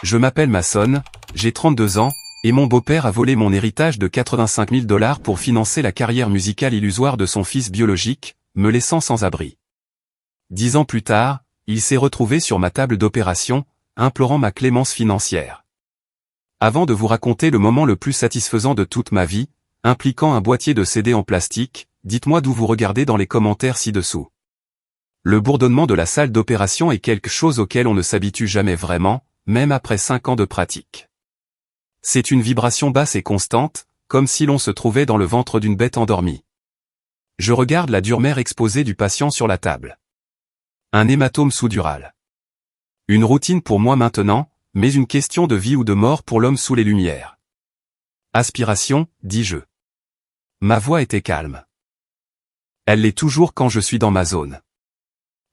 Je m'appelle Mason, j'ai 32 ans, et mon beau-père a volé mon héritage de 85 000 $ pour financer la carrière musicale illusoire de son fils biologique, me laissant sans abri. 10 ans plus tard, il s'est retrouvé sur ma table d'opération, implorant ma clémence financière. Avant de vous raconter le moment le plus satisfaisant de toute ma vie, impliquant un boîtier de CD en plastique, dites-moi d'où vous regardez dans les commentaires ci-dessous. Le bourdonnement de la salle d'opération est quelque chose auquel on ne s'habitue jamais vraiment, même après 5 ans de pratique. C'est une vibration basse et constante, comme si l'on se trouvait dans le ventre d'une bête endormie. Je regarde la dure mère exposée du patient sur la table. Un hématome sous-dural. Une routine pour moi maintenant, mais une question de vie ou de mort pour l'homme sous les lumières. Aspiration, dis-je. Ma voix était calme. Elle l'est toujours quand je suis dans ma zone.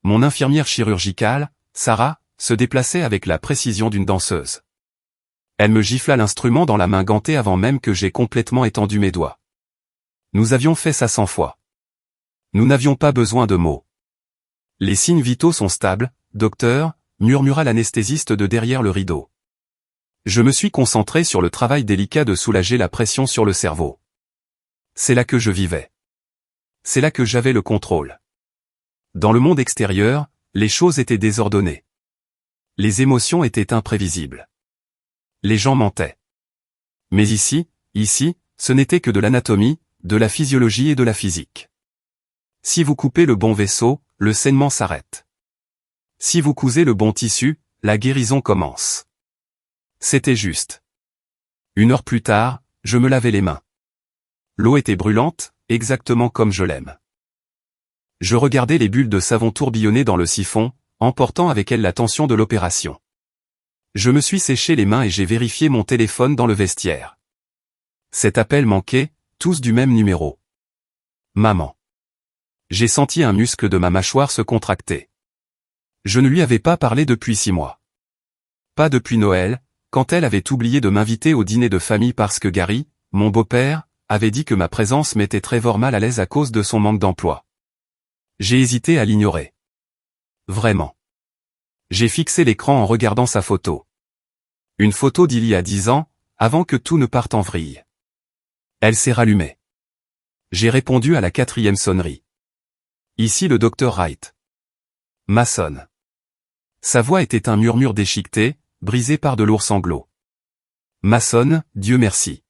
Mon infirmière chirurgicale, Sarah, se déplaçait avec la précision d'une danseuse. Elle me gifla l'instrument dans la main gantée avant même que j'aie complètement étendu mes doigts. Nous avions fait ça 100 fois. Nous n'avions pas besoin de mots. Les signes vitaux sont stables, docteur, murmura l'anesthésiste de derrière le rideau. Je me suis concentré sur le travail délicat de soulager la pression sur le cerveau. C'est là que je vivais. C'est là que j'avais le contrôle. Dans le monde extérieur, les choses étaient désordonnées. Les émotions étaient imprévisibles. Les gens mentaient. Mais ici, ce n'était que de l'anatomie, de la physiologie et de la physique. Si vous coupez le bon vaisseau, le saignement s'arrête. Si vous cousez le bon tissu, la guérison commence. C'était juste. 1 heure plus tard, je me lavais les mains. L'eau était brûlante, exactement comme je l'aime. Je regardais les bulles de savon tourbillonner dans le siphon, emportant avec elles la tension de l'opération. Je me suis séché les mains et j'ai vérifié mon téléphone dans le vestiaire. Cet appel manquait, tous du même numéro. Maman. J'ai senti un muscle de ma mâchoire se contracter. Je ne lui avais pas parlé depuis 6 mois. Pas depuis Noël, quand elle avait oublié de m'inviter au dîner de famille parce que Gary, mon beau-père, avait dit que ma présence mettait Trevor mal à l'aise à cause de son manque d'emploi. J'ai hésité à l'ignorer. Vraiment. J'ai fixé l'écran en regardant sa photo. Une photo d'il y a 10 ans, avant que tout ne parte en vrille. Elle s'est rallumée. J'ai répondu à la 4e sonnerie. Ici le docteur Wright. Mason. Sa voix était un murmure déchiqueté, brisé par de lourds sanglots. Mason, Dieu merci.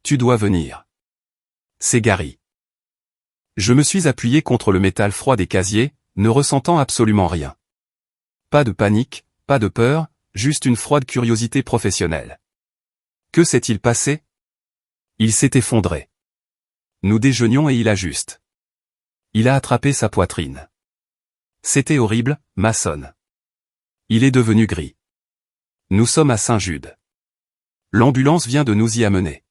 Tu dois venir. C'est Gary. Je me suis appuyé contre le métal froid des casiers, ne ressentant absolument rien. Pas de panique, pas de peur, juste une froide curiosité professionnelle. Que s'est-il passé? Il s'est effondré. Nous déjeunions et il ajuste. Il a attrapé sa poitrine. C'était horrible, Mason. Il est devenu gris. Nous sommes à Saint-Jude. L'ambulance vient de nous y amener.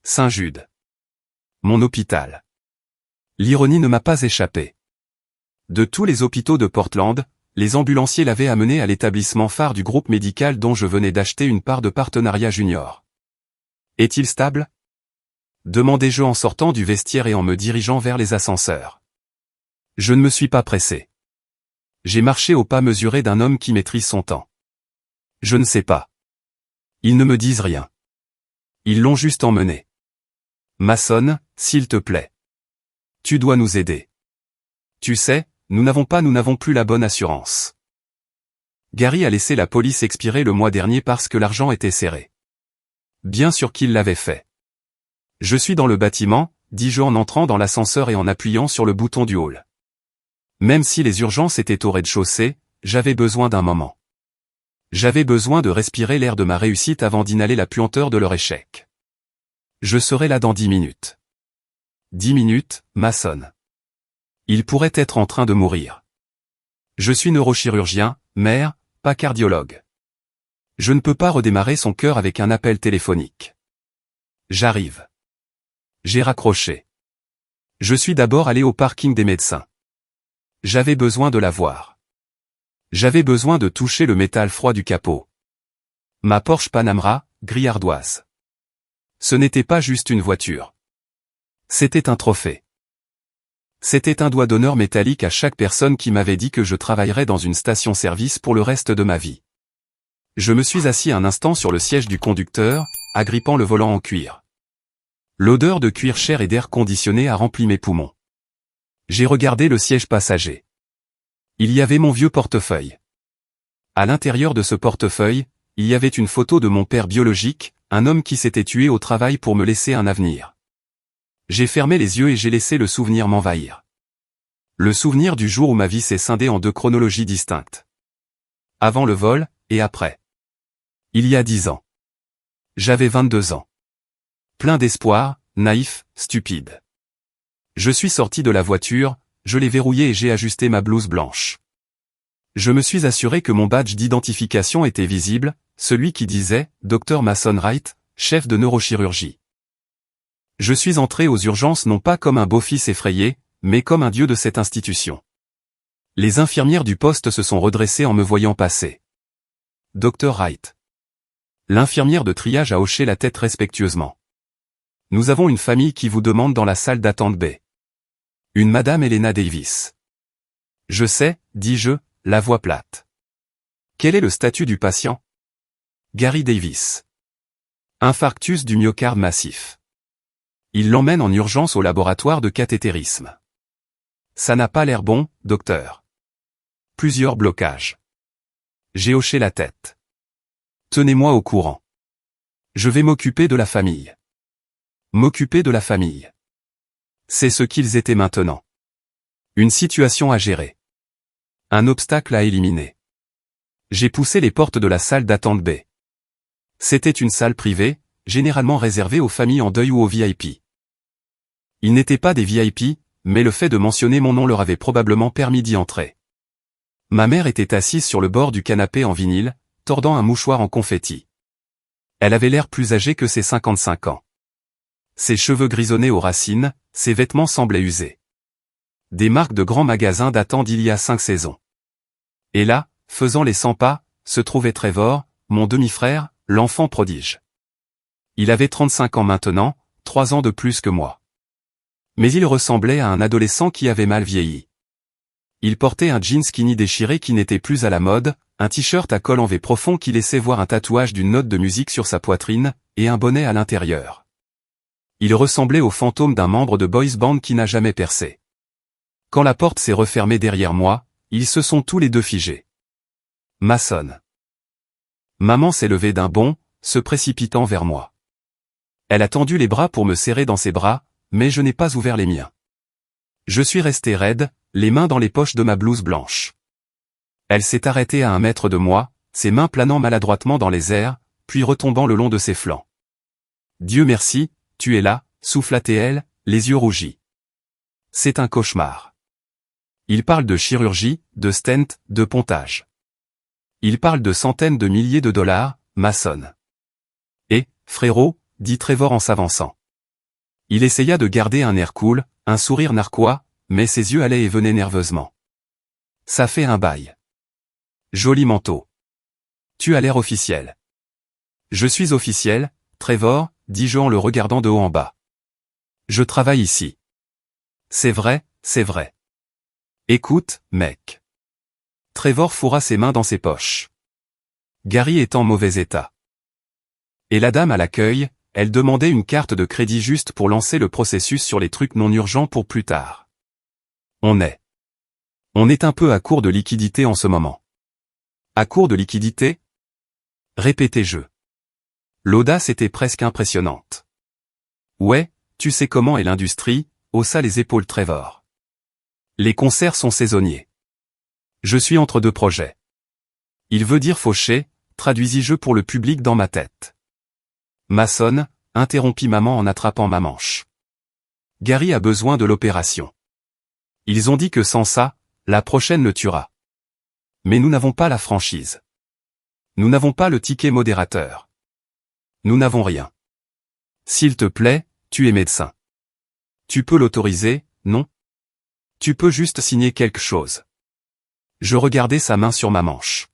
Saint-Jude. Mon hôpital. L'ironie ne m'a pas échappé. De tous les hôpitaux de Portland, les ambulanciers l'avaient amené à l'établissement phare du groupe médical dont je venais d'acheter une part de partenariat junior. Est-il stable? Demandai-je en sortant du vestiaire et en me dirigeant vers les ascenseurs. Je ne me suis pas pressé. J'ai marché au pas mesuré d'un homme qui maîtrise son temps. Je ne sais pas. Ils ne me disent rien. Ils l'ont juste emmené. Mason, s'il te plaît. Tu dois nous aider. Tu sais, nous n'avons plus la bonne assurance. Gary a laissé la police expirer le mois dernier parce que l'argent était serré. Bien sûr qu'il l'avait fait. Je suis dans le bâtiment, dis-je en entrant dans l'ascenseur et en appuyant sur le bouton du hall. Même si les urgences étaient au rez-de-chaussée, j'avais besoin d'un moment. J'avais besoin de respirer l'air de ma réussite avant d'inhaler la puanteur de leur échec. Je serai là dans 10 minutes. 10 minutes, Mason. Il pourrait être en train de mourir. Je suis neurochirurgien, mère, pas cardiologue. Je ne peux pas redémarrer son cœur avec un appel téléphonique. J'arrive. J'ai raccroché. Je suis d'abord allé au parking des médecins. J'avais besoin de la voir. J'avais besoin de toucher le métal froid du capot. Ma Porsche Panamera, gris ardoise. Ce n'était pas juste une voiture. C'était un trophée. C'était un doigt d'honneur métallique à chaque personne qui m'avait dit que je travaillerais dans une station-service pour le reste de ma vie. Je me suis assis un instant sur le siège du conducteur, agrippant le volant en cuir. L'odeur de cuir cher et d'air conditionné a rempli mes poumons. J'ai regardé le siège passager. Il y avait mon vieux portefeuille. À l'intérieur de ce portefeuille, il y avait une photo de mon père biologique, un homme qui s'était tué au travail pour me laisser un avenir. J'ai fermé les yeux et j'ai laissé le souvenir m'envahir. Le souvenir du jour où ma vie s'est scindée en 2 chronologies distinctes. Avant le vol, et après. Il y a 10 ans. J'avais 22 ans. Plein d'espoir, naïf, stupide. Je suis sorti de la voiture, je l'ai verrouillée et j'ai ajusté ma blouse blanche. Je me suis assuré que mon badge d'identification était visible, celui qui disait « Dr Mason Wright, chef de neurochirurgie ». Je suis entré aux urgences non pas comme un beau-fils effrayé, mais comme un dieu de cette institution. Les infirmières du poste se sont redressées en me voyant passer. Dr Wright. L'infirmière de triage a hoché la tête respectueusement. Nous avons une famille qui vous demande dans la salle d'attente B. Une Madame Elena Davis. Je sais, dis-je, la voix plate. Quel est le statut du patient? Gary Davis. Infarctus du myocarde massif. Il l'emmène en urgence au laboratoire de cathétérisme. Ça n'a pas l'air bon, docteur. Plusieurs blocages. J'ai hoché la tête. Tenez-moi au courant. Je vais m'occuper de la famille. M'occuper de la famille. C'est ce qu'ils étaient maintenant. Une situation à gérer. Un obstacle à éliminer. J'ai poussé les portes de la salle d'attente B. C'était une salle privée, généralement réservée aux familles en deuil ou aux VIP. Ils n'étaient pas des VIP, mais le fait de mentionner mon nom leur avait probablement permis d'y entrer. Ma mère était assise sur le bord du canapé en vinyle, tordant un mouchoir en confetti. Elle avait l'air plus âgée que ses 55 ans. Ses cheveux grisonnaient aux racines, ses vêtements semblaient usés. Des marques de grands magasins datant d'il y a 5 saisons. Et là, faisant les 100 pas, se trouvait Trevor, mon demi-frère, l'enfant prodige. Il avait 35 ans maintenant, 3 ans de plus que moi. Mais il ressemblait à un adolescent qui avait mal vieilli. Il portait un jean skinny déchiré qui n'était plus à la mode, un t-shirt à col en V profond qui laissait voir un tatouage d'une note de musique sur sa poitrine, et un bonnet à l'intérieur. Il ressemblait au fantôme d'un membre de boys band qui n'a jamais percé. Quand la porte s'est refermée derrière moi, ils se sont tous les deux figés. Mason. Maman s'est levée d'un bond, se précipitant vers moi. Elle a tendu les bras pour me serrer dans ses bras, mais je n'ai pas ouvert les miens. Je suis resté raide, les mains dans les poches de ma blouse blanche. Elle s'est arrêtée à 1 mètre de moi, ses mains planant maladroitement dans les airs, puis retombant le long de ses flancs. Dieu merci, tu es là, souffla-t-elle, les yeux rougis. C'est un cauchemar. Il parle de chirurgie, de stent, de pontage. Il parle de centaines de milliers de dollars, Mason. Et, frérot, dit Trevor en s'avançant. Il essaya de garder un air cool, un sourire narquois, mais ses yeux allaient et venaient nerveusement. Ça fait un bail. Joli manteau. Tu as l'air officiel. Je suis officiel, Trevor, dis-je en le regardant de haut en bas. Je travaille ici. C'est vrai, c'est vrai. Écoute, mec. Trevor fourra ses mains dans ses poches. Gary est en mauvais état. Et la dame à l'accueil, elle demandait une carte de crédit juste pour lancer le processus sur les trucs non urgents pour plus tard. On est un peu à court de liquidité en ce moment. À court de liquidité? Répétais-je. L'audace était presque impressionnante. Ouais, tu sais comment est l'industrie, haussa les épaules Trevor. Les concerts sont saisonniers. Je suis entre 2 projets. Il veut dire fauché, traduisis-je pour le public dans ma tête. Mason, interrompit maman en attrapant ma manche. Gary a besoin de l'opération. Ils ont dit que sans ça, la prochaine le tuera. Mais nous n'avons pas la franchise. Nous n'avons pas le ticket modérateur. Nous n'avons rien. S'il te plaît, tu es médecin. Tu peux l'autoriser, non? Tu peux juste signer quelque chose. Je regardais sa main sur ma manche.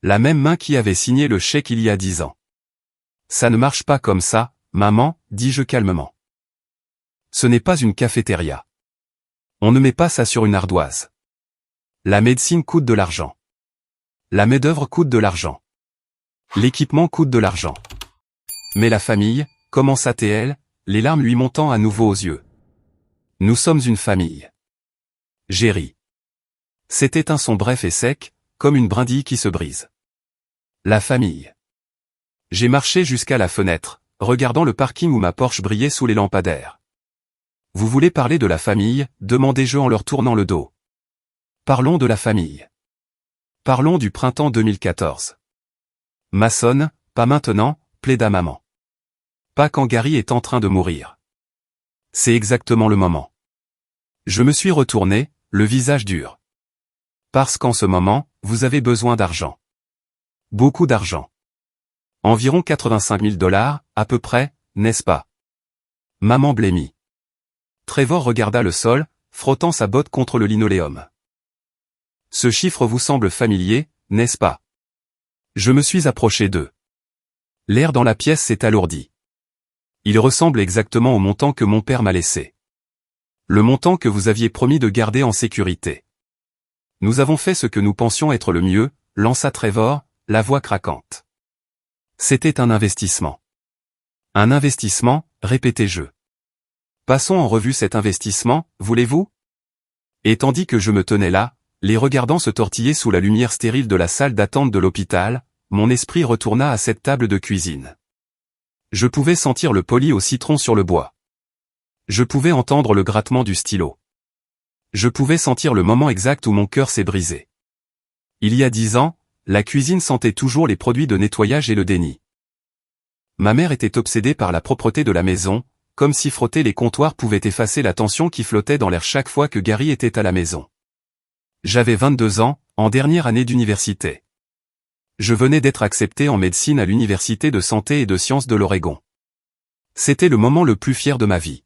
La même main qui avait signé le chèque il y a 10 ans. Ça ne marche pas comme ça, maman, dis-je calmement. Ce n'est pas une cafétéria. On ne met pas ça sur une ardoise. La médecine coûte de l'argent. La main-d'œuvre coûte de l'argent. L'équipement coûte de l'argent. Mais la famille, commença-t-elle, les larmes lui montant à nouveau aux yeux. Nous sommes une famille. J'ai ri. C'était un son bref et sec, comme une brindille qui se brise. La famille. J'ai marché jusqu'à la fenêtre, regardant le parking où ma Porsche brillait sous les lampadaires. Vous voulez parler de la famille, demandai-je en leur tournant le dos. Parlons de la famille. Parlons du printemps 2014. Mason, pas maintenant, plaida maman. Pas quand Gary est en train de mourir. C'est exactement le moment. Je me suis retourné, le visage dur. Parce qu'en ce moment, vous avez besoin d'argent. Beaucoup d'argent. Environ 85 000 $, à peu près, n'est-ce pas? Maman blêmit. Trevor regarda le sol, frottant sa botte contre le linoléum. Ce chiffre vous semble familier, n'est-ce pas? Je me suis approché d'eux. L'air dans la pièce s'est alourdi. Il ressemble exactement au montant que mon père m'a laissé. Le montant que vous aviez promis de garder en sécurité. Nous avons fait ce que nous pensions être le mieux, lança Trevor, la voix craquante. C'était un investissement. Un investissement, répétai-je. Passons en revue cet investissement, voulez-vous? Et tandis que je me tenais là, les regardant se tortiller sous la lumière stérile de la salle d'attente de l'hôpital, mon esprit retourna à cette table de cuisine. Je pouvais sentir le poli au citron sur le bois. Je pouvais entendre le grattement du stylo. Je pouvais sentir le moment exact où mon cœur s'est brisé. Il y a 10 ans, la cuisine sentait toujours les produits de nettoyage et le déni. Ma mère était obsédée par la propreté de la maison, comme si frotter les comptoirs pouvait effacer la tension qui flottait dans l'air chaque fois que Gary était à la maison. J'avais 22 ans, en dernière année d'université. Je venais d'être accepté en médecine à l'Université de santé et de sciences de l'Oregon. C'était le moment le plus fier de ma vie.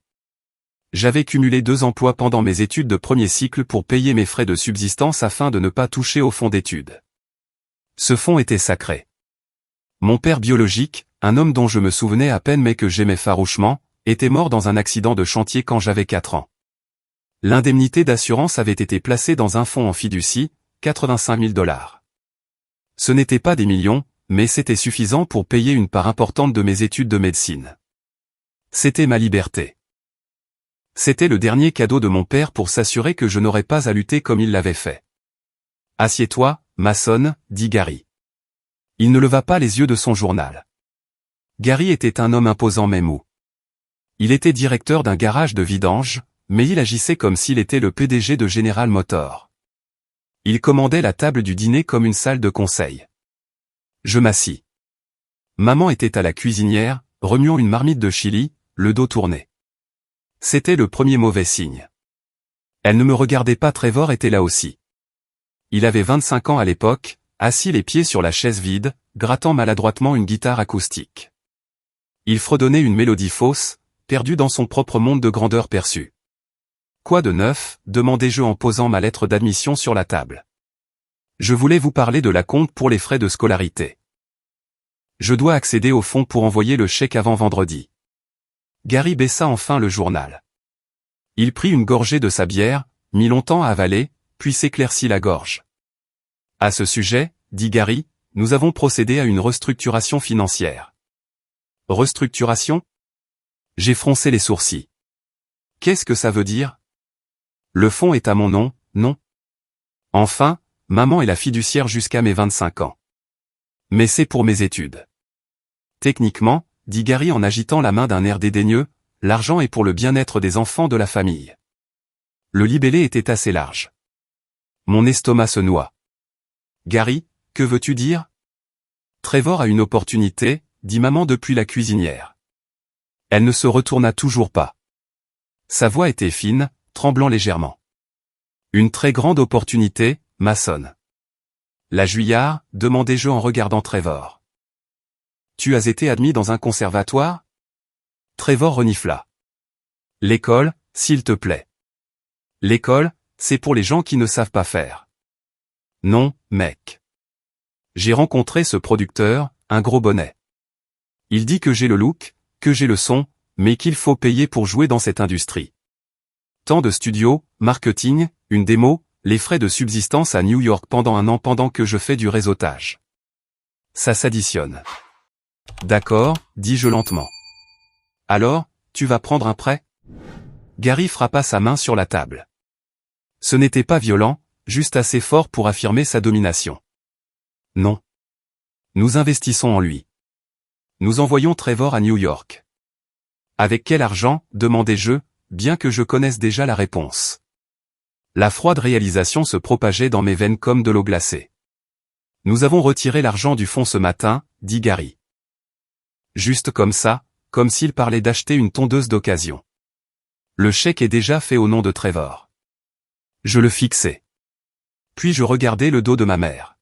J'avais cumulé 2 emplois pendant mes études de premier cycle pour payer mes frais de subsistance afin de ne pas toucher au fonds d'études. Ce fonds était sacré. Mon père biologique, un homme dont je me souvenais à peine mais que j'aimais farouchement, était mort dans un accident de chantier quand j'avais 4 ans. L'indemnité d'assurance avait été placée dans un fonds en fiducie, 85 000 $. Ce n'était pas des millions, mais c'était suffisant pour payer une part importante de mes études de médecine. C'était ma liberté. C'était le dernier cadeau de mon père pour s'assurer que je n'aurais pas à lutter comme il l'avait fait. « Assieds-toi, Mason, dit Gary. Il ne leva pas les yeux de son journal. Gary était un homme imposant mais mou. Il était directeur d'un garage de vidange, mais il agissait comme s'il était le PDG de General Motors. Il commandait la table du dîner comme une salle de conseil. Je m'assis. Maman était à la cuisinière, remuant une marmite de chili, le dos tourné. C'était le premier mauvais signe. Elle ne me regardait pas. Trevor était là aussi. Il avait 25 ans à l'époque, assis les pieds sur la chaise vide, grattant maladroitement une guitare acoustique. Il fredonnait une mélodie fausse, perdu dans son propre monde de grandeur perçue. Quoi de neuf, demandai-je en posant ma lettre d'admission sur la table. Je voulais vous parler de la compte pour les frais de scolarité. Je dois accéder au fonds pour envoyer le chèque avant vendredi. Gary baissa enfin le journal. Il prit une gorgée de sa bière, mit longtemps à avaler, puis s'éclaircit la gorge. À ce sujet, dit Gary, nous avons procédé à une restructuration financière. Restructuration? J'ai froncé les sourcils. Qu'est-ce que ça veut dire? Le fonds est à mon nom, non? Enfin, maman est la fiduciaire jusqu'à mes 25 ans. Mais c'est pour mes études. Techniquement, dit Gary en agitant la main d'un air dédaigneux, l'argent est pour le bien-être des enfants de la famille. Le libellé était assez large. Mon estomac se noie. Gary, que veux-tu dire? Trevor a une opportunité, dit maman depuis la cuisinière. Elle ne se retourna toujours pas. Sa voix était fine, tremblant légèrement. Une très grande opportunité, Mason. La Juillard, demandai-je en regardant Trevor. Tu as été admis dans un conservatoire? Trevor renifla. L'école, s'il te plaît. L'école, c'est pour les gens qui ne savent pas faire. Non, mec. J'ai rencontré ce producteur, un gros bonnet. Il dit que j'ai le look, que j'ai le son, mais qu'il faut payer pour jouer dans cette industrie. Tant de studios, marketing, une démo, les frais de subsistance à New York pendant 1 an pendant que je fais du réseautage. Ça s'additionne. D'accord, dis-je lentement. Alors, tu vas prendre un prêt? Gary frappa sa main sur la table. Ce n'était pas violent, juste assez fort pour affirmer sa domination. Non. Nous investissons en lui. Nous envoyons Trevor à New York. Avec quel argent, demandai-je, bien que je connaisse déjà la réponse. La froide réalisation se propageait dans mes veines comme de l'eau glacée. Nous avons retiré l'argent du fonds ce matin, dit Gary. Juste comme ça, comme s'il parlait d'acheter une tondeuse d'occasion. Le chèque est déjà fait au nom de Trevor. Je le fixai. Puis je regardai le dos de ma mère.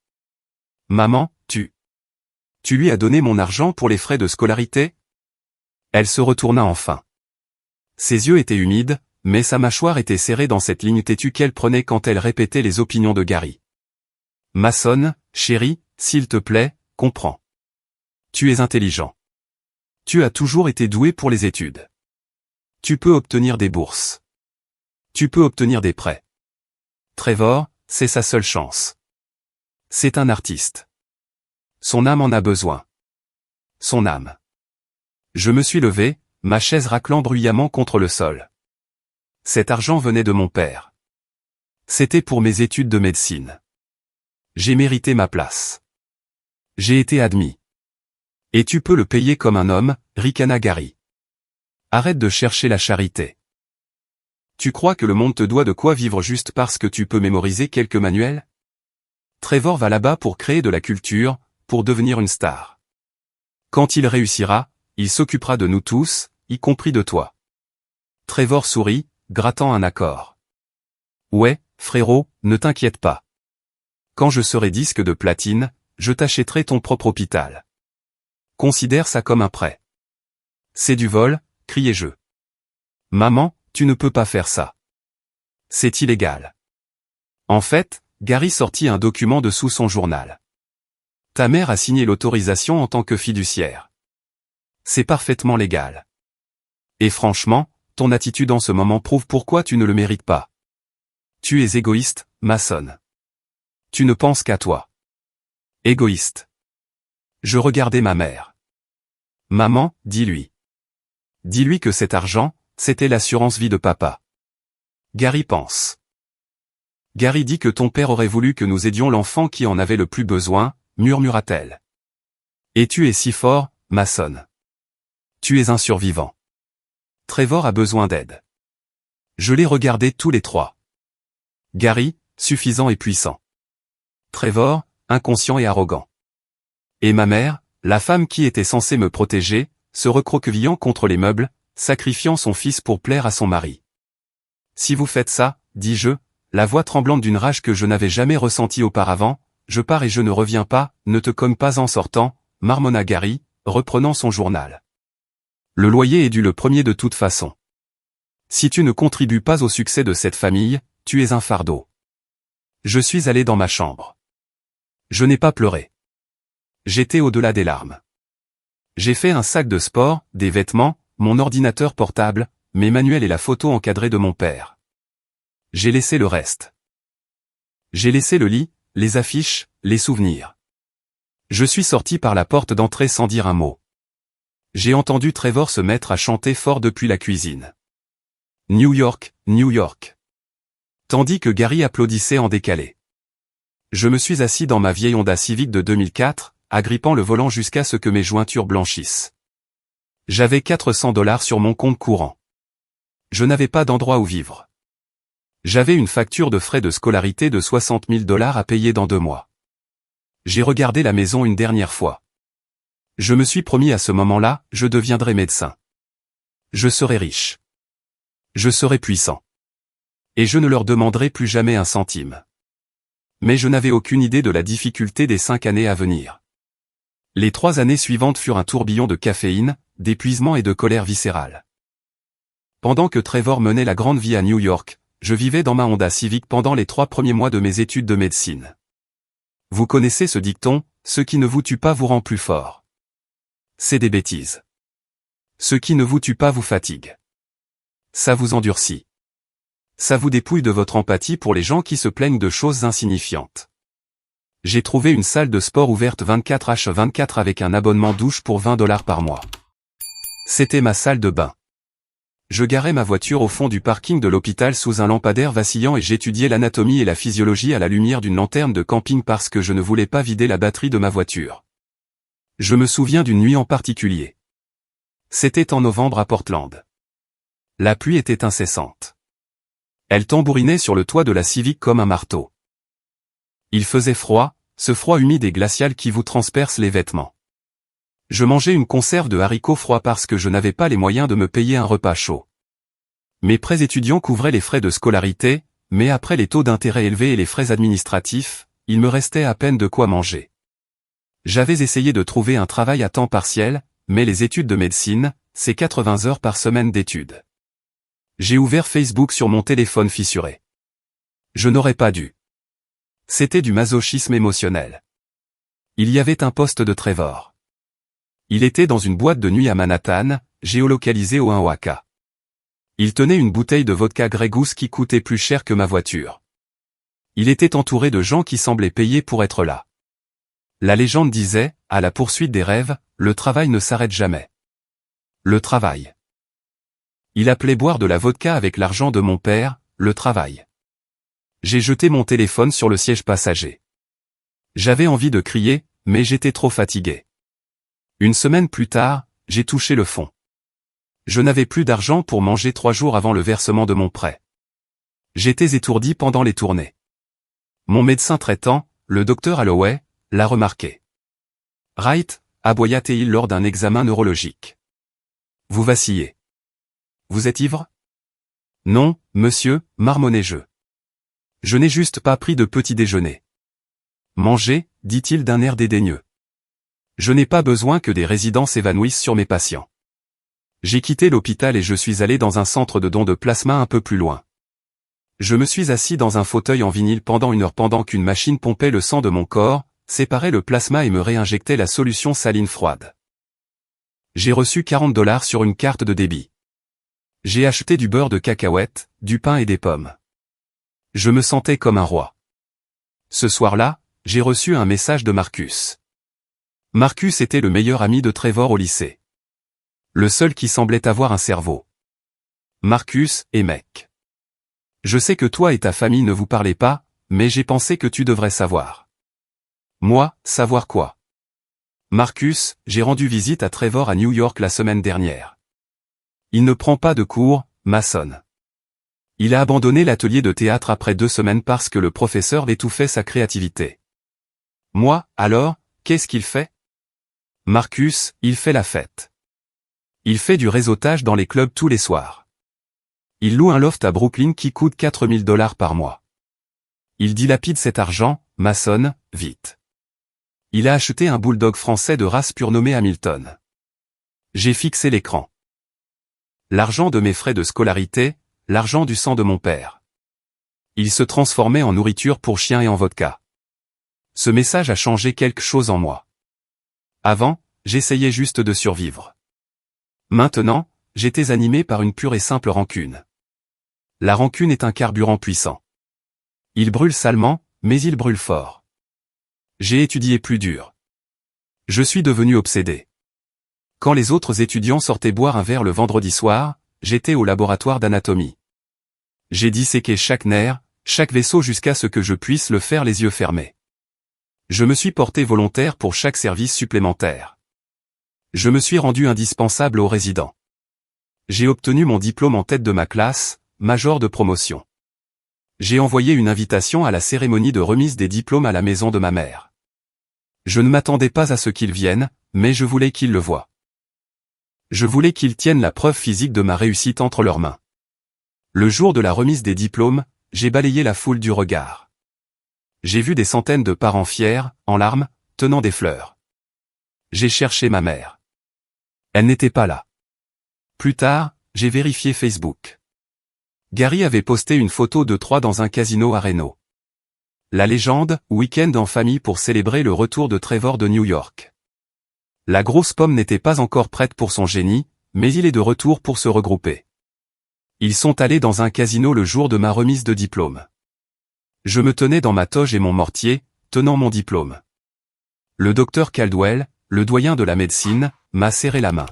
Maman, tu lui as donné mon argent pour les frais de scolarité? Elle se retourna enfin. Ses yeux étaient humides, mais sa mâchoire était serrée dans cette ligne têtue qu'elle prenait quand elle répétait les opinions de Gary. Mason, chérie, s'il te plaît, comprends. Tu es intelligent. Tu as toujours été doué pour les études. Tu peux obtenir des bourses. Tu peux obtenir des prêts. Trevor, c'est sa seule chance. C'est un artiste. Son âme en a besoin. Son âme. Je me suis levé, ma chaise raclant bruyamment contre le sol. Cet argent venait de mon père. C'était pour mes études de médecine. J'ai mérité ma place. J'ai été admis. Et tu peux le payer comme un homme, ricana Gary. Arrête de chercher la charité. Tu crois que le monde te doit de quoi vivre juste parce que tu peux mémoriser quelques manuels? Trevor va là-bas pour créer de la culture, pour devenir une star. Quand il réussira, il s'occupera de nous tous, y compris de toi. Trevor sourit, grattant un accord. Ouais, frérot, ne t'inquiète pas. Quand je serai disque de platine, je t'achèterai ton propre hôpital. Considère ça comme un prêt. C'est du vol, criai-je. Maman, tu ne peux pas faire ça. C'est illégal. En fait, Gary sortit un document de sous son journal. Ta mère a signé l'autorisation en tant que fiduciaire. C'est parfaitement légal. Et franchement, ton attitude en ce moment prouve pourquoi tu ne le mérites pas. Tu es égoïste, Mason. Tu ne penses qu'à toi. Égoïste. Je regardais ma mère. Maman, dis-lui. Dis-lui que cet argent, c'était l'assurance vie de papa. Gary pense. Gary dit que ton père aurait voulu que nous aidions l'enfant qui en avait le plus besoin, murmura-t-elle. Et tu es si fort, Mason. Tu es un survivant. Trevor a besoin d'aide. Je les regardais tous les trois. Gary, suffisant et puissant. Trevor, inconscient et arrogant. Et ma mère, la femme qui était censée me protéger, se recroquevillant contre les meubles, sacrifiant son fils pour plaire à son mari. Si vous faites ça, dis-je, la voix tremblante d'une rage que je n'avais jamais ressentie auparavant, je pars et je ne reviens pas, ne te cogne pas en sortant, marmonna Gary, reprenant son journal. Le loyer est dû le premier de toute façon. Si tu ne contribues pas au succès de cette famille, tu es un fardeau. Je suis allé dans ma chambre. Je n'ai pas pleuré. J'étais au-delà des larmes. J'ai fait un sac de sport, des vêtements, mon ordinateur portable, mes manuels et la photo encadrée de mon père. J'ai laissé le reste. J'ai laissé le lit, les affiches, les souvenirs. Je suis sorti par la porte d'entrée sans dire un mot. J'ai entendu Trevor se mettre à chanter fort depuis la cuisine. New York, New York. Tandis que Gary applaudissait en décalé. Je me suis assis dans ma vieille Honda Civic de 2004, agrippant le volant jusqu'à ce que mes jointures blanchissent. J'avais $400 sur mon compte courant. Je n'avais pas d'endroit où vivre. J'avais une facture de frais de scolarité de $60 000 à payer dans 2 mois. J'ai regardé la maison une dernière fois. Je me suis promis à ce moment-là, je deviendrai médecin. Je serai riche. Je serai puissant. Et je ne leur demanderai plus jamais un centime. Mais je n'avais aucune idée de la difficulté des 5 années à venir. Les 3 années suivantes furent un tourbillon de caféine, d'épuisement et de colère viscérale. Pendant que Trevor menait la grande vie à New York, je vivais dans ma Honda Civic pendant les 3 premiers mois de mes études de médecine. Vous connaissez ce dicton, ce qui ne vous tue pas vous rend plus fort. C'est des bêtises. Ce qui ne vous tue pas vous fatigue. Ça vous endurcit. Ça vous dépouille de votre empathie pour les gens qui se plaignent de choses insignifiantes. J'ai trouvé une salle de sport ouverte 24h24 avec un abonnement douche pour 20 $ par mois. C'était ma salle de bain. Je garais ma voiture au fond du parking de l'hôpital sous un lampadaire vacillant et j'étudiais l'anatomie et la physiologie à la lumière d'une lanterne de camping parce que je ne voulais pas vider la batterie de ma voiture. Je me souviens d'une nuit en particulier. C'était en novembre à Portland. La pluie était incessante. Elle tambourinait sur le toit de la Civic comme un marteau. Il faisait froid, ce froid humide et glacial qui vous transperce les vêtements. Je mangeais une conserve de haricots froids parce que je n'avais pas les moyens de me payer un repas chaud. Mes prêts étudiants couvraient les frais de scolarité, mais après les taux d'intérêt élevés et les frais administratifs, il me restait à peine de quoi manger. J'avais essayé de trouver un travail à temps partiel, mais les études de médecine, c'est 80 heures par semaine d'études. J'ai ouvert Facebook sur mon téléphone fissuré. Je n'aurais pas dû. C'était du masochisme émotionnel. Il y avait un post de Trevor. Il était dans une boîte de nuit à Manhattan, géolocalisée au Oaxaca. Il tenait une bouteille de vodka Grey Goose qui coûtait plus cher que ma voiture. Il était entouré de gens qui semblaient payer pour être là. La légende disait, à la poursuite des rêves, le travail ne s'arrête jamais. Le travail. Il appelait boire de la vodka avec l'argent de mon père, le travail. J'ai jeté mon téléphone sur le siège passager. J'avais envie de crier, mais j'étais trop fatigué. Une semaine plus tard, j'ai touché le fond. Je n'avais plus d'argent pour manger 3 jours avant le versement de mon prêt. J'étais étourdi pendant les tournées. Mon médecin traitant, le docteur Holloway, l'a remarqué. « Right » aboya-t-il lors d'un examen neurologique. « Vous vacillez. Vous êtes ivre ?»« Non, monsieur, marmonnai-je. Je n'ai juste pas pris de petit déjeuner. »« Mangez » dit-il d'un air dédaigneux. Je n'ai pas besoin que des résidents s'évanouissent sur mes patients. J'ai quitté l'hôpital et je suis allé dans un centre de don de plasma un peu plus loin. Je me suis assis dans un fauteuil en vinyle pendant 1 heure pendant qu'une machine pompait le sang de mon corps, séparait le plasma et me réinjectait la solution saline froide. J'ai reçu 40 $ sur une carte de débit. J'ai acheté du beurre de cacahuète, du pain et des pommes. Je me sentais comme un roi. Ce soir-là, j'ai reçu un message de Marcus. Marcus était le meilleur ami de Trevor au lycée. Le seul qui semblait avoir un cerveau. Marcus est mec. Je sais que toi et ta famille ne vous parlez pas, mais j'ai pensé que tu devrais savoir. Moi, savoir quoi? Marcus, j'ai rendu visite à Trevor à New York la semaine dernière. Il ne prend pas de cours, maçonne. Il a abandonné l'atelier de théâtre après 2 semaines parce que le professeur étouffait sa créativité. Moi, alors, qu'est-ce qu'il fait? Marcus, il fait la fête. Il fait du réseautage dans les clubs tous les soirs. Il loue un loft à Brooklyn qui coûte 4 000 $ par mois. Il dilapide cet argent, maçonne, vite. Il a acheté un bulldog français de race pure nommé Hamilton. J'ai fixé l'écran. L'argent de mes frais de scolarité, l'argent du sang de mon père. Il se transformait en nourriture pour chiens et en vodka. Ce message a changé quelque chose en moi. Avant, j'essayais juste de survivre. Maintenant, j'étais animé par une pure et simple rancune. La rancune est un carburant puissant. Il brûle salement, mais il brûle fort. J'ai étudié plus dur. Je suis devenu obsédé. Quand les autres étudiants sortaient boire un verre le vendredi soir, j'étais au laboratoire d'anatomie. J'ai disséqué chaque nerf, chaque vaisseau jusqu'à ce que je puisse le faire les yeux fermés. Je me suis porté volontaire pour chaque service supplémentaire. Je me suis rendu indispensable aux résidents. J'ai obtenu mon diplôme en tête de ma classe, major de promotion. J'ai envoyé une invitation à la cérémonie de remise des diplômes à la maison de ma mère. Je ne m'attendais pas à ce qu'ils viennent, mais je voulais qu'ils le voient. Je voulais qu'ils tiennent la preuve physique de ma réussite entre leurs mains. Le jour de la remise des diplômes, j'ai balayé la foule du regard. J'ai vu des centaines de parents fiers, en larmes, tenant des fleurs. J'ai cherché ma mère. Elle n'était pas là. Plus tard, j'ai vérifié Facebook. Gary avait posté une photo de 3 dans un casino à Reno. La légende, week-end en famille pour célébrer le retour de Trevor de New York. La grosse pomme n'était pas encore prête pour son génie, mais il est de retour pour se regrouper. Ils sont allés dans un casino le jour de ma remise de diplôme. Je me tenais dans ma toge et mon mortier, tenant mon diplôme. Le docteur Caldwell, le doyen de la médecine, m'a serré la main.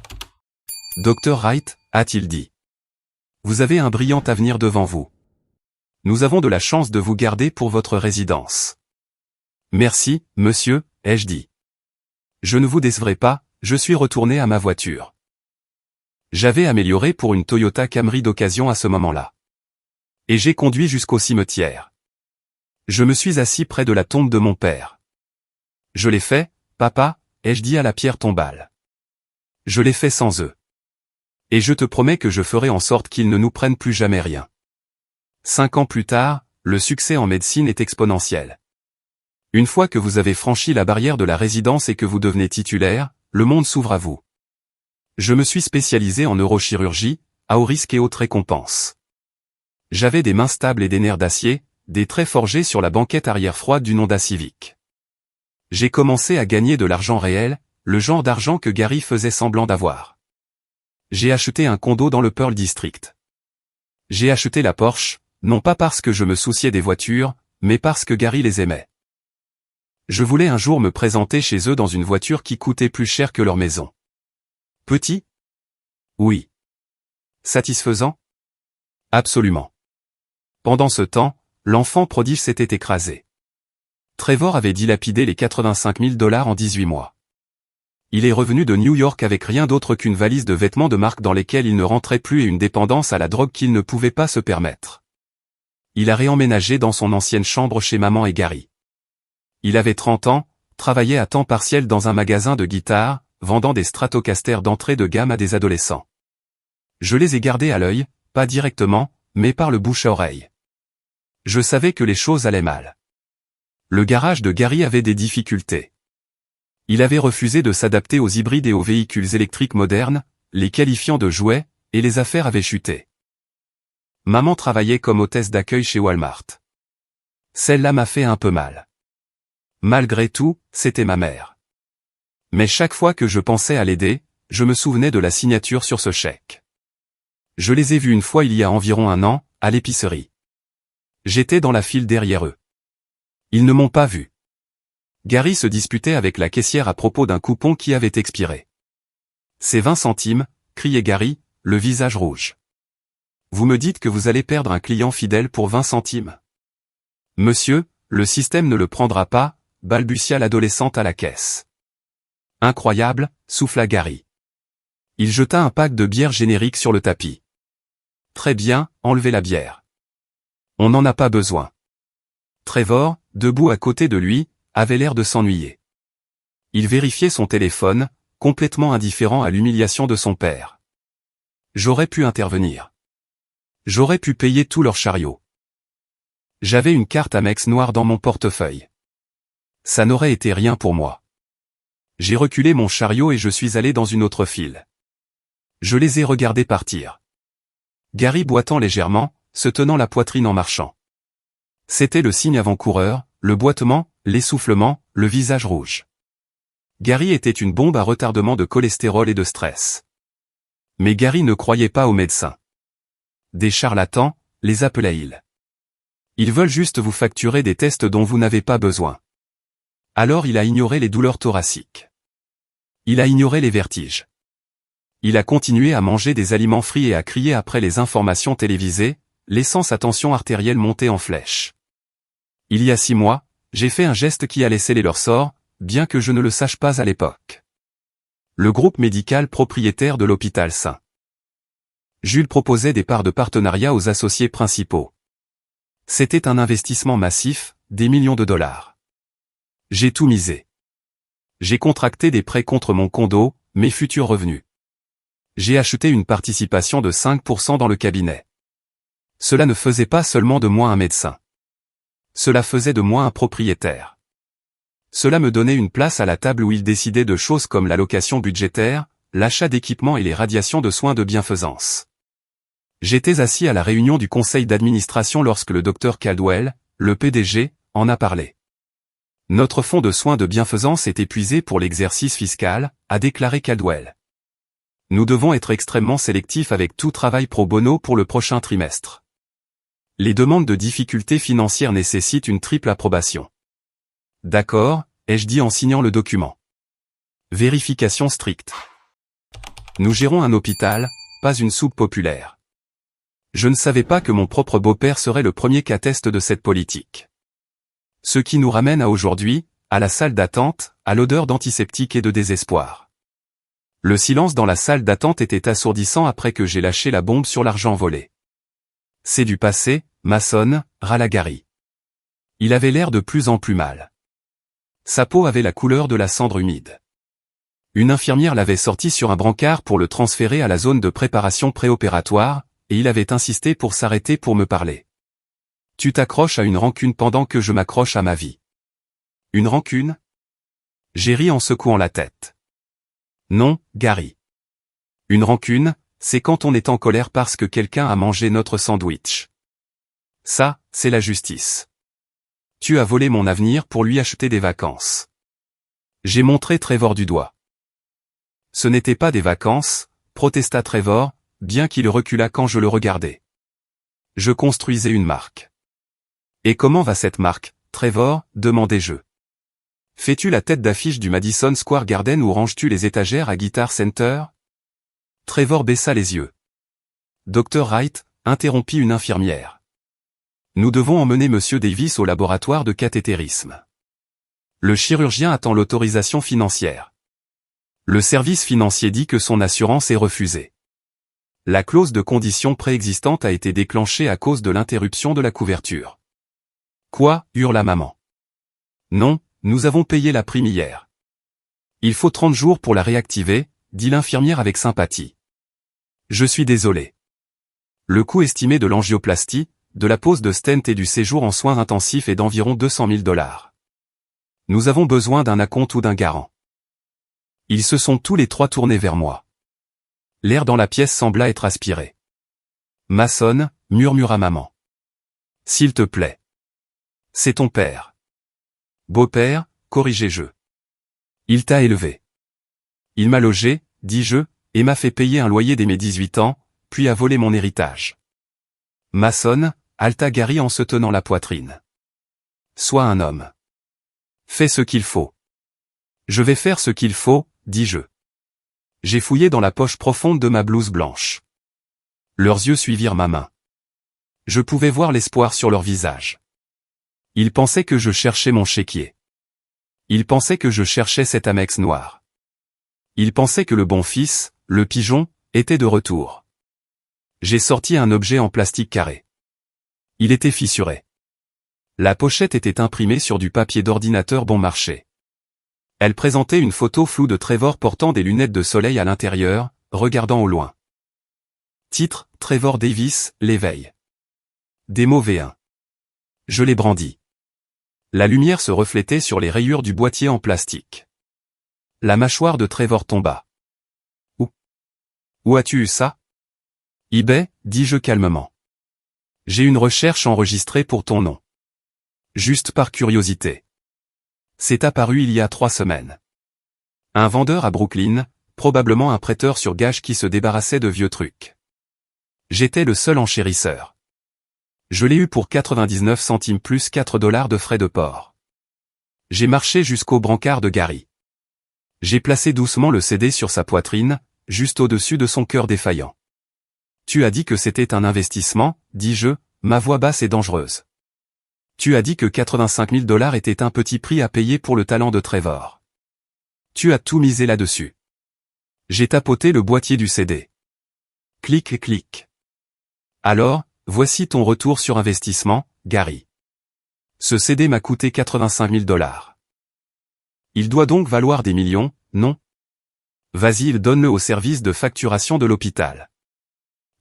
« Dr Wright », a-t-il dit. « Vous avez un brillant avenir devant vous. Nous avons de la chance de vous garder pour votre résidence. »« Merci, monsieur », ai-je dit. « Je ne vous décevrai pas, je suis retourné à ma voiture. » J'avais amélioré pour une Toyota Camry d'occasion à ce moment-là. Et j'ai conduit jusqu'au cimetière. Je me suis assis près de la tombe de mon père. « Je l'ai fait, papa », ai-je dit à la pierre tombale. « Je l'ai fait sans eux. Et je te promets que je ferai en sorte qu'ils ne nous prennent plus jamais rien. » 5 ans plus tard, le succès en médecine est exponentiel. Une fois que vous avez franchi la barrière de la résidence et que vous devenez titulaire, le monde s'ouvre à vous. Je me suis spécialisé en neurochirurgie, à haut risque et haute récompense. J'avais des mains stables et des nerfs d'acier, des traits forgés sur la banquette arrière froide d'une Honda Civic. J'ai commencé à gagner de l'argent réel, le genre d'argent que Gary faisait semblant d'avoir. J'ai acheté un condo dans le Pearl District. J'ai acheté la Porsche, non pas parce que je me souciais des voitures, mais parce que Gary les aimait. Je voulais un jour me présenter chez eux dans une voiture qui coûtait plus cher que leur maison. Petit? Oui. Satisfaisant? Absolument. Pendant ce temps, l'enfant prodige s'était écrasé. Trevor avait dilapidé les 85 000 $ en 18 mois. Il est revenu de New York avec rien d'autre qu'une valise de vêtements de marque dans lesquels il ne rentrait plus et une dépendance à la drogue qu'il ne pouvait pas se permettre. Il a réemménagé dans son ancienne chambre chez maman et Gary. Il avait 30 ans, travaillait à temps partiel dans un magasin de guitares, vendant des Stratocaster d'entrée de gamme à des adolescents. Je les ai gardés à l'œil, pas directement, mais par le bouche à oreille. Je savais que les choses allaient mal. Le garage de Gary avait des difficultés. Il avait refusé de s'adapter aux hybrides et aux véhicules électriques modernes, les qualifiant de jouets, et les affaires avaient chuté. Maman travaillait comme hôtesse d'accueil chez Walmart. Celle-là m'a fait un peu mal. Malgré tout, c'était ma mère. Mais chaque fois que je pensais à l'aider, je me souvenais de la signature sur ce chèque. Je les ai vus une fois il y a environ 1 an, à l'épicerie. J'étais dans la file derrière eux. Ils ne m'ont pas vu. Gary se disputait avec la caissière à propos d'un coupon qui avait expiré. « C'est 20 centimes, criait Gary, le visage rouge. « Vous me dites que vous allez perdre un client fidèle pour 20 centimes. »« Monsieur, le système ne le prendra pas, » balbutia l'adolescente à la caisse. « Incroyable, » souffla Gary. Il jeta un pack de bière générique sur le tapis. « Très bien, enlevez la bière. On n'en a pas besoin. » Trevor, debout à côté de lui, avait l'air de s'ennuyer. Il vérifiait son téléphone, complètement indifférent à l'humiliation de son père. J'aurais pu intervenir. J'aurais pu payer tout leur chariot. J'avais une carte Amex noire dans mon portefeuille. Ça n'aurait été rien pour moi. J'ai reculé mon chariot et je suis allé dans une autre file. Je les ai regardés partir. Gary boitant légèrement, se tenant la poitrine en marchant. C'était le signe avant-coureur, le boitement, l'essoufflement, le visage rouge. Gary était une bombe à retardement de cholestérol et de stress. Mais Gary ne croyait pas aux médecins. Des charlatans, les appelait-il. Ils veulent juste vous facturer des tests dont vous n'avez pas besoin. Alors il a ignoré les douleurs thoraciques. Il a ignoré les vertiges. Il a continué à manger des aliments frits et à crier après les informations télévisées, laissant sa tension artérielle monter en flèche. Il y a 6 mois, j'ai fait un geste qui allait sceller leur sort, bien que je ne le sache pas à l'époque. Le groupe médical propriétaire de l'hôpital St. Jules proposait des parts de partenariat aux associés principaux. C'était un investissement massif, des millions de dollars. J'ai tout misé. J'ai contracté des prêts contre mon condo, mes futurs revenus. J'ai acheté une participation de 5% dans le cabinet. Cela ne faisait pas seulement de moi un médecin. Cela faisait de moi un propriétaire. Cela me donnait une place à la table où il décidait de choses comme l'allocation budgétaire, l'achat d'équipements et les radiations de soins de bienfaisance. J'étais assis à la réunion du conseil d'administration lorsque le docteur Caldwell, le PDG, en a parlé. Notre fonds de soins de bienfaisance est épuisé pour l'exercice fiscal, a déclaré Caldwell. Nous devons être extrêmement sélectifs avec tout travail pro bono pour le prochain trimestre. Les demandes de difficultés financières nécessitent une triple approbation. D'accord, ai-je dit en signant le document. Vérification stricte. Nous gérons un hôpital, pas une soupe populaire. Je ne savais pas que mon propre beau-père serait le premier qu'atteste de cette politique. Ce qui nous ramène à aujourd'hui, à la salle d'attente, à l'odeur d'antiseptique et de désespoir. Le silence dans la salle d'attente était assourdissant après que j'ai lâché la bombe sur l'argent volé. C'est du passé, Mason, râla Gary. Il avait l'air de plus en plus mal. Sa peau avait la couleur de la cendre humide. Une infirmière l'avait sorti sur un brancard pour le transférer à la zone de préparation préopératoire, et il avait insisté pour s'arrêter pour me parler. Tu t'accroches à une rancune pendant que je m'accroche à ma vie. Une rancune? J'ai ri en secouant la tête. Non, Gary. Une rancune, c'est quand on est en colère parce que quelqu'un a mangé notre sandwich. Ça, c'est la justice. Tu as volé mon avenir pour lui acheter des vacances. J'ai montré Trevor du doigt. Ce n'était pas des vacances, protesta Trevor, bien qu'il recula quand je le regardais. Je construisais une marque. Et comment va cette marque, Trevor, demandai-je. Fais-tu la tête d'affiche du Madison Square Garden ou ranges-tu les étagères à Guitar Center? Trevor baissa les yeux. Dr. Wright, interrompit une infirmière. Nous devons emmener Monsieur Davis au laboratoire de cathétérisme. Le chirurgien attend l'autorisation financière. Le service financier dit que son assurance est refusée. La clause de condition préexistante a été déclenchée à cause de l'interruption de la couverture. Quoi, hurla maman. Non, nous avons payé la prime hier. Il faut 30 jours pour la réactiver, dit l'infirmière avec sympathie. Je suis désolé. Le coût estimé de l'angioplastie, de la pose de stent et du séjour en soins intensifs est d'environ 200 000 $. Nous avons besoin d'un acompte ou d'un garant. Ils se sont tous les trois tournés vers moi. L'air dans la pièce sembla être aspiré. Mason, murmura maman. S'il te plaît. C'est ton père. Beau-père, corrigeai-je. Il t'a élevé. Il m'a logé, dis-je, et m'a fait payer un loyer dès mes 18 ans, puis a volé mon héritage. Mason, halta Gary en se tenant la poitrine. Sois un homme. Fais ce qu'il faut. Je vais faire ce qu'il faut, dis-je. J'ai fouillé dans la poche profonde de ma blouse blanche. Leurs yeux suivirent ma main. Je pouvais voir l'espoir sur leur visage. Ils pensaient que je cherchais mon chéquier. Ils pensaient que je cherchais cet Amex noir. Ils pensaient que le bon fils, le pigeon, était de retour. J'ai sorti un objet en plastique carré. Il était fissuré. La pochette était imprimée sur du papier d'ordinateur bon marché. Elle présentait une photo floue de Trevor portant des lunettes de soleil à l'intérieur, regardant au loin. Titre, Trevor Davis, l'éveil. Démo V1. Je l'ai brandi. La lumière se reflétait sur les rayures du boîtier en plastique. La mâchoire de Trevor tomba. Où as-tu eu ça? eBay, dis-je calmement. J'ai une recherche enregistrée pour ton nom. Juste par curiosité. C'est apparu il y a 3 semaines. Un vendeur à Brooklyn, probablement un prêteur sur gage qui se débarrassait de vieux trucs. J'étais le seul enchérisseur. Je l'ai eu pour 99 centimes plus 4 $ de frais de port. J'ai marché jusqu'au brancard de Gary. J'ai placé doucement le CD sur sa poitrine, juste au-dessus de son cœur défaillant. Tu as dit que c'était un investissement, dis-je, ma voix basse et dangereuse. Tu as dit que 85 000 $ était un petit prix à payer pour le talent de Trevor. Tu as tout misé là-dessus. J'ai tapoté le boîtier du CD. Clic et clic. Alors, voici ton retour sur investissement, Gary. Ce CD m'a coûté 85 000 $. Il doit donc valoir des millions, non? Vas-y, donne-le au service de facturation de l'hôpital.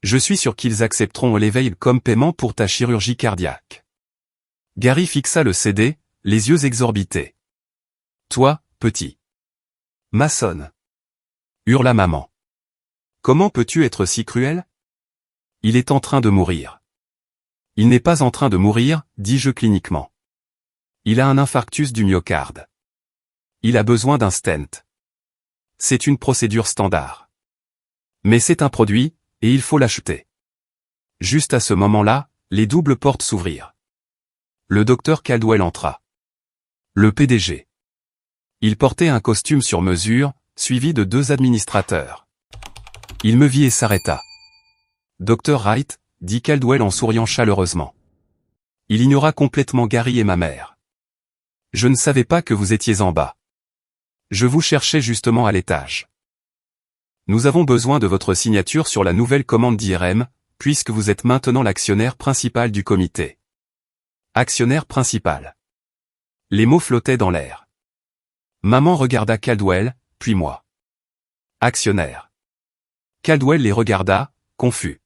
Je suis sûr qu'ils accepteront l'éveil comme paiement pour ta chirurgie cardiaque. Gary fixa le CD, les yeux exorbités. Toi, petit. Mason. Hurla maman. Comment peux-tu être si cruel? Il est en train de mourir. Il n'est pas en train de mourir, dis-je cliniquement. Il a un infarctus du myocarde. Il a besoin d'un stent. C'est une procédure standard. Mais c'est un produit, et il faut l'acheter. Juste à ce moment-là, les doubles portes s'ouvrirent. Le docteur Caldwell entra. Le PDG. Il portait un costume sur mesure, suivi de 2 administrateurs. Il me vit et s'arrêta. « Dr. Wright », dit Caldwell en souriant chaleureusement. Il ignora complètement Gary et ma mère. « Je ne savais pas que vous étiez en bas. Je vous cherchais justement à l'étage. Nous avons besoin de votre signature sur la nouvelle commande d'IRM, puisque vous êtes maintenant l'actionnaire principal du comité. » Actionnaire principal. Les mots flottaient dans l'air. Maman regarda Caldwell, puis moi. Actionnaire. Caldwell les regarda, confus.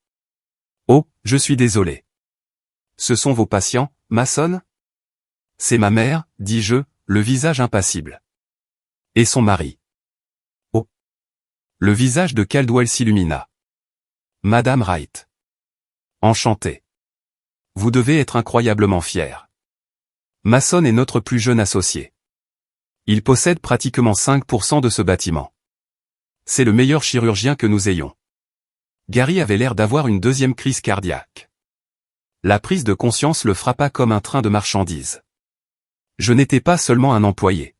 Oh, je suis désolé. Ce sont vos patients, Mason? C'est ma mère, dis-je, le visage impassible. Et son mari. Oh. Le visage de Caldwell s'illumina. Madame Wright. Enchanté. Vous devez être incroyablement fier. Mason est notre plus jeune associé. Il possède pratiquement 5% de ce bâtiment. C'est le meilleur chirurgien que nous ayons. Gary avait l'air d'avoir une deuxième crise cardiaque. La prise de conscience le frappa comme un train de marchandises. Je n'étais pas seulement un employé.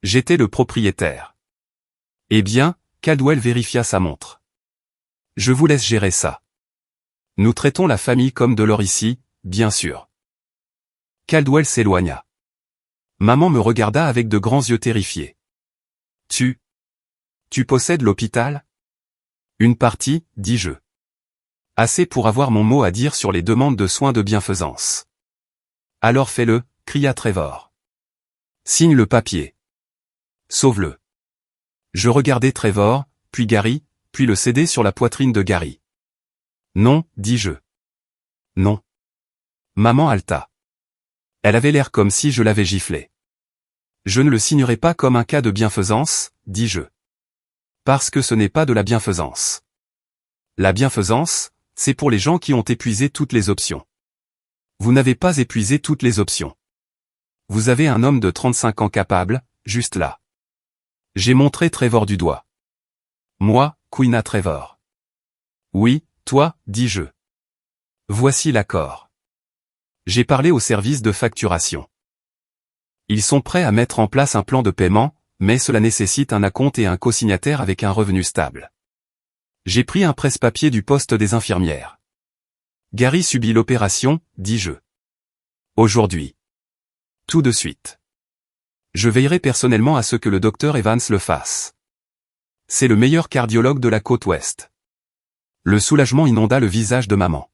J'étais le propriétaire. Eh bien, Caldwell vérifia sa montre. Je vous laisse gérer ça. Nous traitons la famille comme de l'or ici, bien sûr. Caldwell s'éloigna. Maman me regarda avec de grands yeux terrifiés. Tu possèdes l'hôpital? Une partie, dis-je. Assez pour avoir mon mot à dire sur les demandes de soins de bienfaisance. Alors fais-le, cria Trevor. Signe le papier. Sauve-le. Je regardai Trevor, puis Gary, puis le CD sur la poitrine de Gary. Non, dis-je. Non. Maman haleta. Elle avait l'air comme si je l'avais giflé. Je ne le signerai pas comme un cas de bienfaisance, dis-je. Parce que ce n'est pas de la bienfaisance. La bienfaisance, c'est pour les gens qui ont épuisé toutes les options. Vous n'avez pas épuisé toutes les options. Vous avez un homme de 35 ans capable, juste là. J'ai montré Trevor du doigt. Moi, couina Trevor. Oui, toi, dis-je. Voici l'accord. J'ai parlé au service de facturation. Ils sont prêts à mettre en place un plan de paiement, mais cela nécessite un acompte et un co-signataire avec un revenu stable. J'ai pris un presse-papier du poste des infirmières. Gary subit l'opération, dis-je. Aujourd'hui. Tout de suite. Je veillerai personnellement à ce que le docteur Evans le fasse. C'est le meilleur cardiologue de la côte ouest. Le soulagement inonda le visage de maman.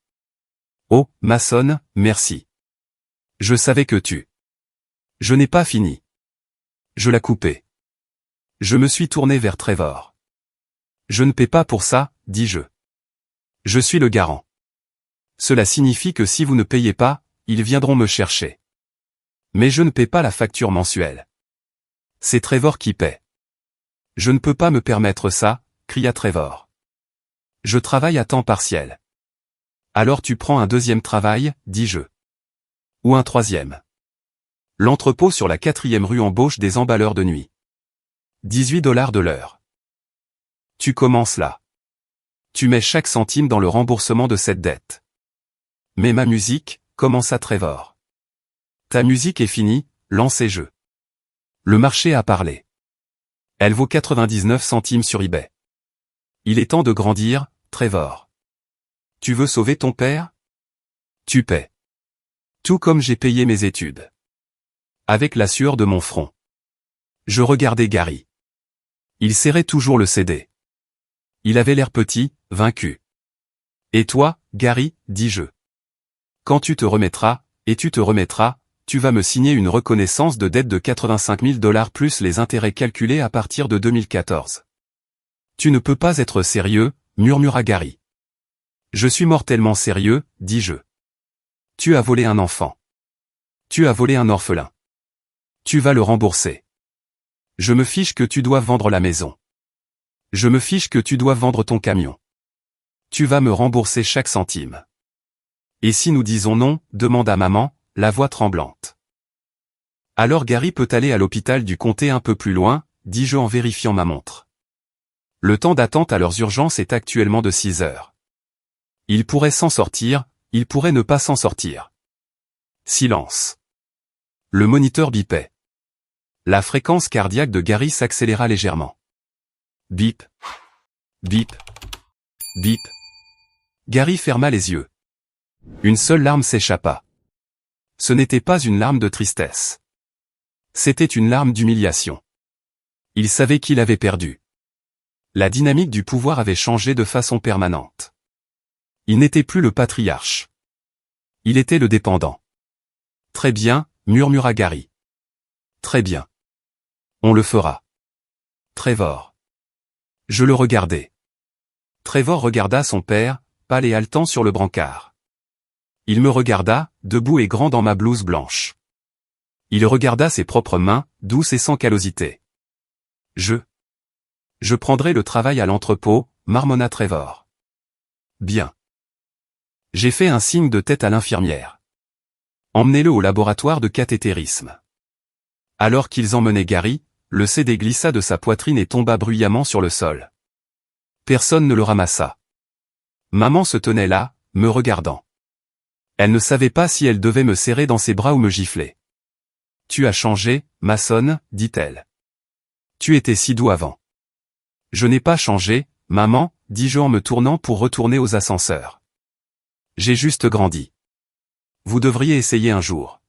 Oh, Mason, merci. Je savais que tu... Je n'ai pas fini. Je l'ai coupé. Je me suis tourné vers Trevor. Je ne paie pas pour ça, dis-je. Je suis le garant. Cela signifie que si vous ne payez pas, ils viendront me chercher. Mais je ne paie pas la facture mensuelle. C'est Trevor qui paie. Je ne peux pas me permettre ça, cria Trevor. Je travaille à temps partiel. Alors tu prends un deuxième travail, dis-je. Ou un troisième. L'entrepôt sur la 4e rue embauche des emballeurs de nuit. 18$ de l'heure. Tu commences là. Tu mets chaque centime dans le remboursement de cette dette. Mais ma musique, commença Trevor. Ta musique est finie, lancez-je. Le marché a parlé. Elle vaut 99 centimes sur eBay. Il est temps de grandir, Trevor. Tu veux sauver ton père? Tu paies. Tout comme j'ai payé mes études. Avec la sueur de mon front. Je regardais Gary. Il serrait toujours le CD. Il avait l'air petit, vaincu. Et toi, Gary, dis-je. Quand tu te remettras, et tu te remettras, tu vas me signer une reconnaissance de dette de 85 000$ plus les intérêts calculés à partir de 2014. Tu ne peux pas être sérieux, murmura Gary. Je suis mortellement sérieux, dis-je. Tu as volé un enfant. Tu as volé un orphelin. Tu vas le rembourser. Je me fiche que tu dois vendre la maison. Je me fiche que tu dois vendre ton camion. Tu vas me rembourser chaque centime. Et si nous disons non, demanda maman, la voix tremblante. Alors Gary peut aller à l'hôpital du comté un peu plus loin, dis-je en vérifiant ma montre. Le temps d'attente à leurs urgences est actuellement de 6 heures. Il pourrait s'en sortir, il pourrait ne pas s'en sortir. Silence. Le moniteur bipait. La fréquence cardiaque de Gary s'accéléra légèrement. Bip. Bip. Bip. Gary ferma les yeux. Une seule larme s'échappa. Ce n'était pas une larme de tristesse. C'était une larme d'humiliation. Il savait qu'il avait perdu. La dynamique du pouvoir avait changé de façon permanente. Il n'était plus le patriarche. Il était le dépendant. Très bien, murmura Gary. Très bien. On le fera. Trevor. Je le regardais. Trevor regarda son père, pâle et haletant sur le brancard. Il me regarda, debout et grand dans ma blouse blanche. Il regarda ses propres mains, douces et sans callosité. Je prendrai le travail à l'entrepôt, marmonna Trevor. Bien. J'ai fait un signe de tête à l'infirmière. Emmenez-le au laboratoire de cathétérisme. Alors qu'ils emmenaient Gary, le CD glissa de sa poitrine et tomba bruyamment sur le sol. Personne ne le ramassa. Maman se tenait là, me regardant. Elle ne savait pas si elle devait me serrer dans ses bras ou me gifler. « Tu as changé, Mason, dit-elle. Tu étais si doux avant. »« Je n'ai pas changé, maman, dis-je en me tournant pour retourner aux ascenseurs. J'ai juste grandi. Vous devriez essayer un jour. »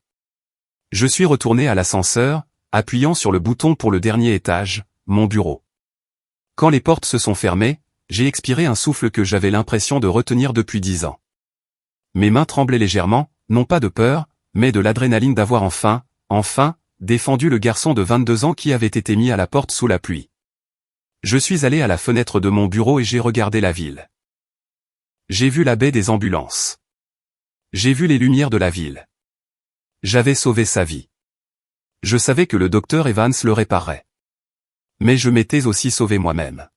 Je suis retourné à l'ascenseur, appuyant sur le bouton pour le dernier étage, mon bureau. Quand les portes se sont fermées, j'ai expiré un souffle que j'avais l'impression de retenir depuis 10 ans. Mes mains tremblaient légèrement, non pas de peur, mais de l'adrénaline d'avoir enfin, défendu le garçon de 22 ans qui avait été mis à la porte sous la pluie. Je suis allé à la fenêtre de mon bureau et j'ai regardé la ville. J'ai vu la baie des ambulances. J'ai vu les lumières de la ville. J'avais sauvé sa vie. Je savais que le docteur Evans le réparerait. Mais je m'étais aussi sauvé moi-même.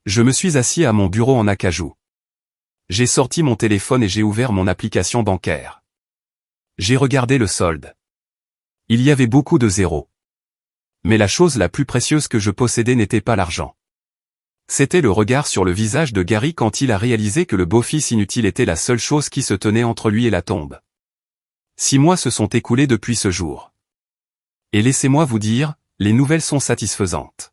Je me suis assis à mon bureau en acajou. J'ai sorti mon téléphone et j'ai ouvert mon application bancaire. J'ai regardé le solde. Il y avait beaucoup de zéros. Mais la chose la plus précieuse que je possédais n'était pas l'argent. C'était le regard sur le visage de Gary quand il a réalisé que le beau-fils inutile était la seule chose qui se tenait entre lui et la tombe. 6 mois se sont écoulés depuis ce jour. Et laissez-moi vous dire, les nouvelles sont satisfaisantes.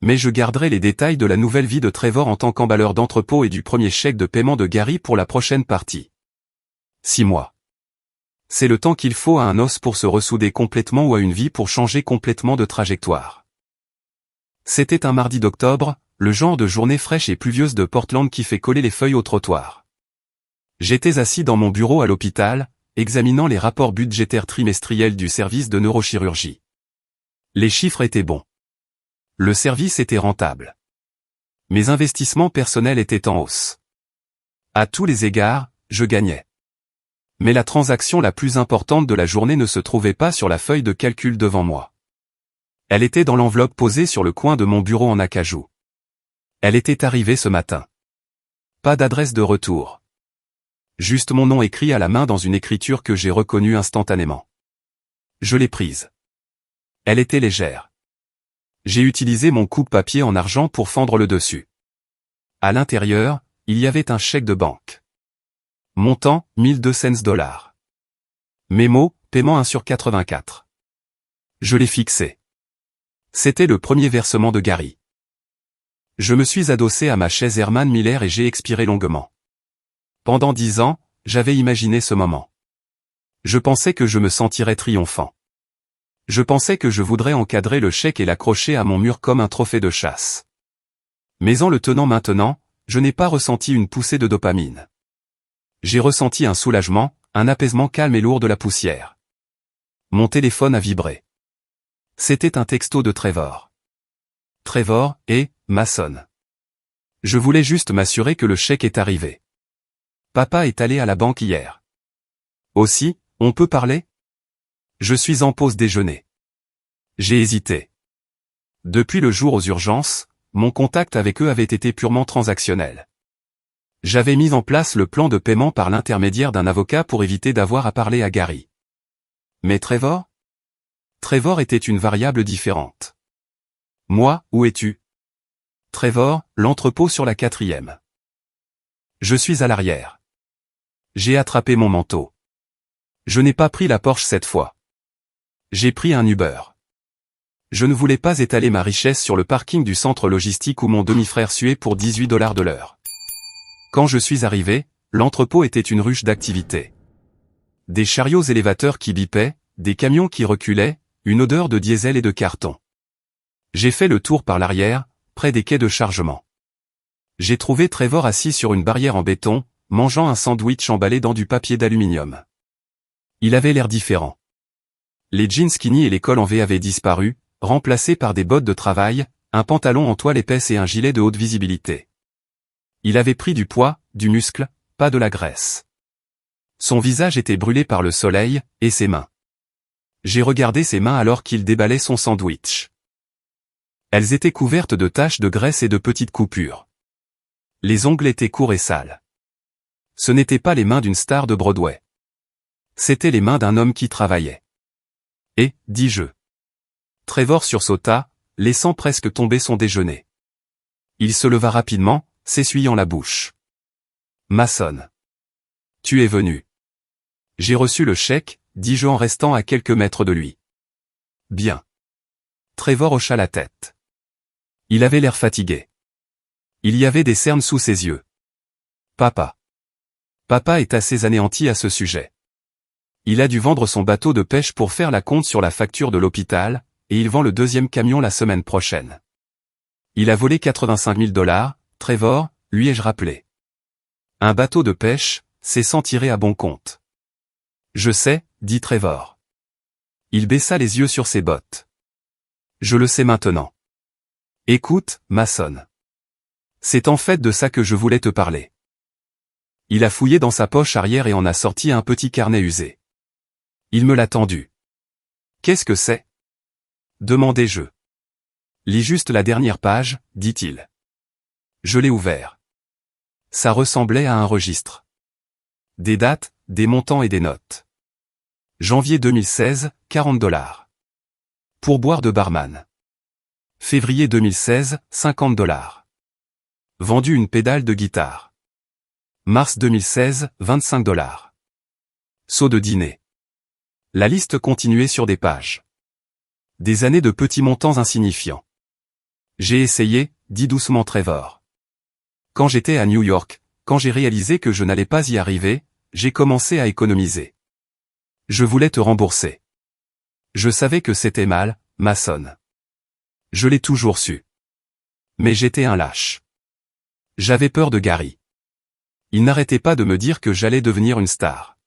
Mais je garderai les détails de la nouvelle vie de Trevor en tant qu'emballeur d'entrepôt et du premier chèque de paiement de Gary pour la prochaine partie. 6 mois. C'est le temps qu'il faut à un os pour se ressouder complètement ou à une vie pour changer complètement de trajectoire. C'était un mardi d'octobre, le genre de journée fraîche et pluvieuse de Portland qui fait coller les feuilles au trottoir. J'étais assis dans mon bureau à l'hôpital, examinant les rapports budgétaires trimestriels du service de neurochirurgie. Les chiffres étaient bons. Le service était rentable. Mes investissements personnels étaient en hausse. À tous les égards, je gagnais. Mais la transaction la plus importante de la journée ne se trouvait pas sur la feuille de calcul devant moi. Elle était dans l'enveloppe posée sur le coin de mon bureau en acajou. Elle était arrivée ce matin. Pas d'adresse de retour. Juste mon nom écrit à la main dans une écriture que j'ai reconnue instantanément. Je l'ai prise. Elle était légère. J'ai utilisé mon coupe-papier en argent pour fendre le dessus. À l'intérieur, il y avait un chèque de banque. Montant, 1200 $. Mémo, paiement 1 sur 84. Je l'ai fixé. C'était le premier versement de Gary. Je me suis adossé à ma chaise Herman Miller et j'ai expiré longuement. Pendant 10 ans, j'avais imaginé ce moment. Je pensais que je me sentirais triomphant. Je pensais que je voudrais encadrer le chèque et l'accrocher à mon mur comme un trophée de chasse. Mais en le tenant maintenant, je n'ai pas ressenti une poussée de dopamine. J'ai ressenti un soulagement, un apaisement calme et lourd de la poussière. Mon téléphone a vibré. C'était un texto de Trevor. Trevor, et Mason. Je voulais juste m'assurer que le chèque est arrivé. Papa est allé à la banque hier. Aussi, on peut parler? Je suis en pause déjeuner. J'ai hésité. Depuis le jour aux urgences, mon contact avec eux avait été purement transactionnel. J'avais mis en place le plan de paiement par l'intermédiaire d'un avocat pour éviter d'avoir à parler à Gary. Mais Trevor? Trevor était une variable différente. Moi, où es-tu? Trevor, l'entrepôt sur la 4e. Je suis à l'arrière. J'ai attrapé mon manteau. Je n'ai pas pris la Porsche cette fois. J'ai pris un Uber. Je ne voulais pas étaler ma richesse sur le parking du centre logistique où mon demi-frère suait pour 18 $ de l'heure. Quand je suis arrivé, l'entrepôt était une ruche d'activité. Des chariots élévateurs qui bipaient, des camions qui reculaient, une odeur de diesel et de carton. J'ai fait le tour par l'arrière, près des quais de chargement. J'ai trouvé Trevor assis sur une barrière en béton, mangeant un sandwich emballé dans du papier d'aluminium. Il avait l'air différent. Les jeans skinny et les cols en V avaient disparu, remplacés par des bottes de travail, un pantalon en toile épaisse et un gilet de haute visibilité. Il avait pris du poids, du muscle, pas de la graisse. Son visage était brûlé par le soleil, et ses mains. J'ai regardé ses mains alors qu'il déballait son sandwich. Elles étaient couvertes de taches de graisse et de petites coupures. Les ongles étaient courts et sales. Ce n'étaient pas les mains d'une star de Broadway. C'étaient les mains d'un homme qui travaillait. Et, dis-je. Trevor sursauta, laissant presque tomber son déjeuner. Il se leva rapidement, s'essuyant la bouche. Mason. Tu es venu. J'ai reçu le chèque, dis-je en restant à quelques mètres de lui. Bien. Trevor hocha la tête. Il avait l'air fatigué. Il y avait des cernes sous ses yeux. Papa. Papa est assez anéanti à ce sujet. Il a dû vendre son bateau de pêche pour faire la compte sur la facture de l'hôpital, et il vend le deuxième camion la semaine prochaine. Il a volé 85 000 $, Trevor, lui ai-je rappelé. Un bateau de pêche, c'est s'en tirer à bon compte. Je sais, dit Trevor. Il baissa les yeux sur ses bottes. Je le sais maintenant. Écoute, Mason. C'est en fait de ça que je voulais te parler. Il a fouillé dans sa poche arrière et en a sorti un petit carnet usé. Il me l'a tendu. Qu'est-ce que c'est? Demandai-je. Lis juste la dernière page, dit-il. Je l'ai ouvert. Ça ressemblait à un registre. Des dates, des montants et des notes. Janvier 2016, 40 $. Pourboire de barman. Février 2016, 50 $. Vendu une pédale de guitare. Mars 2016, 25 $. Seau de dîner. La liste continuait sur des pages. Des années de petits montants insignifiants. J'ai essayé, dit doucement Trevor. Quand j'étais à New York, quand j'ai réalisé que je n'allais pas y arriver, j'ai commencé à économiser. Je voulais te rembourser. Je savais que c'était mal, Mason. Je l'ai toujours su. Mais j'étais un lâche. J'avais peur de Gary. Il n'arrêtait pas de me dire que j'allais devenir une star.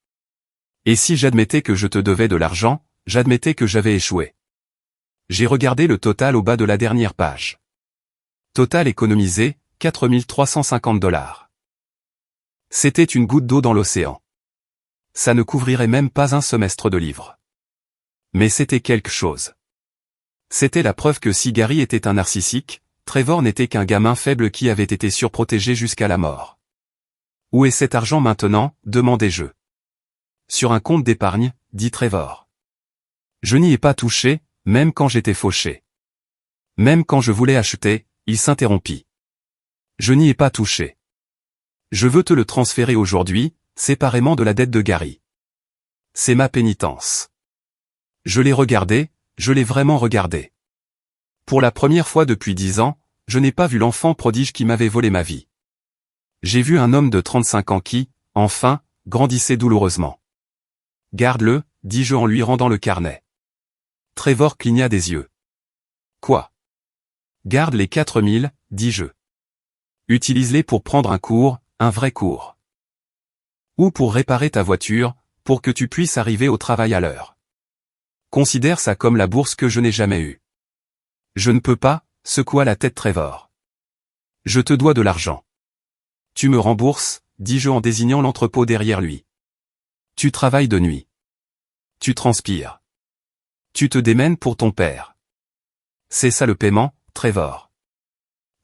Et si j'admettais que je te devais de l'argent, j'admettais que j'avais échoué. J'ai regardé le total au bas de la dernière page. Total économisé, 4 350 $. C'était une goutte d'eau dans l'océan. Ça ne couvrirait même pas un semestre de livres. Mais c'était quelque chose. C'était la preuve que si Gary était un narcissique, Trevor n'était qu'un gamin faible qui avait été surprotégé jusqu'à la mort. Où est cet argent maintenant, demandai-je. Sur un compte d'épargne, dit Trevor. Je n'y ai pas touché, même quand j'étais fauché. Même quand je voulais acheter, il s'interrompit. Je n'y ai pas touché. Je veux te le transférer aujourd'hui, séparément de la dette de Gary. C'est ma pénitence. Je l'ai regardé, je l'ai vraiment regardé. Pour la première fois depuis 10 ans, je n'ai pas vu l'enfant prodige qui m'avait volé ma vie. J'ai vu un homme de 35 ans qui, enfin, grandissait douloureusement. Garde-le, dis-je en lui rendant le carnet. Trevor cligna des yeux. Quoi? Garde les 4000, dis-je. Utilise-les pour prendre un cours, un vrai cours. Ou pour réparer ta voiture, pour que tu puisses arriver au travail à l'heure. Considère ça comme la bourse que je n'ai jamais eue. Je ne peux pas, secoua la tête Trevor. Je te dois de l'argent. Tu me rembourses, dis-je en désignant l'entrepôt derrière lui. Tu travailles de nuit. Tu transpires. Tu te démènes pour ton père. C'est ça le paiement, Trevor.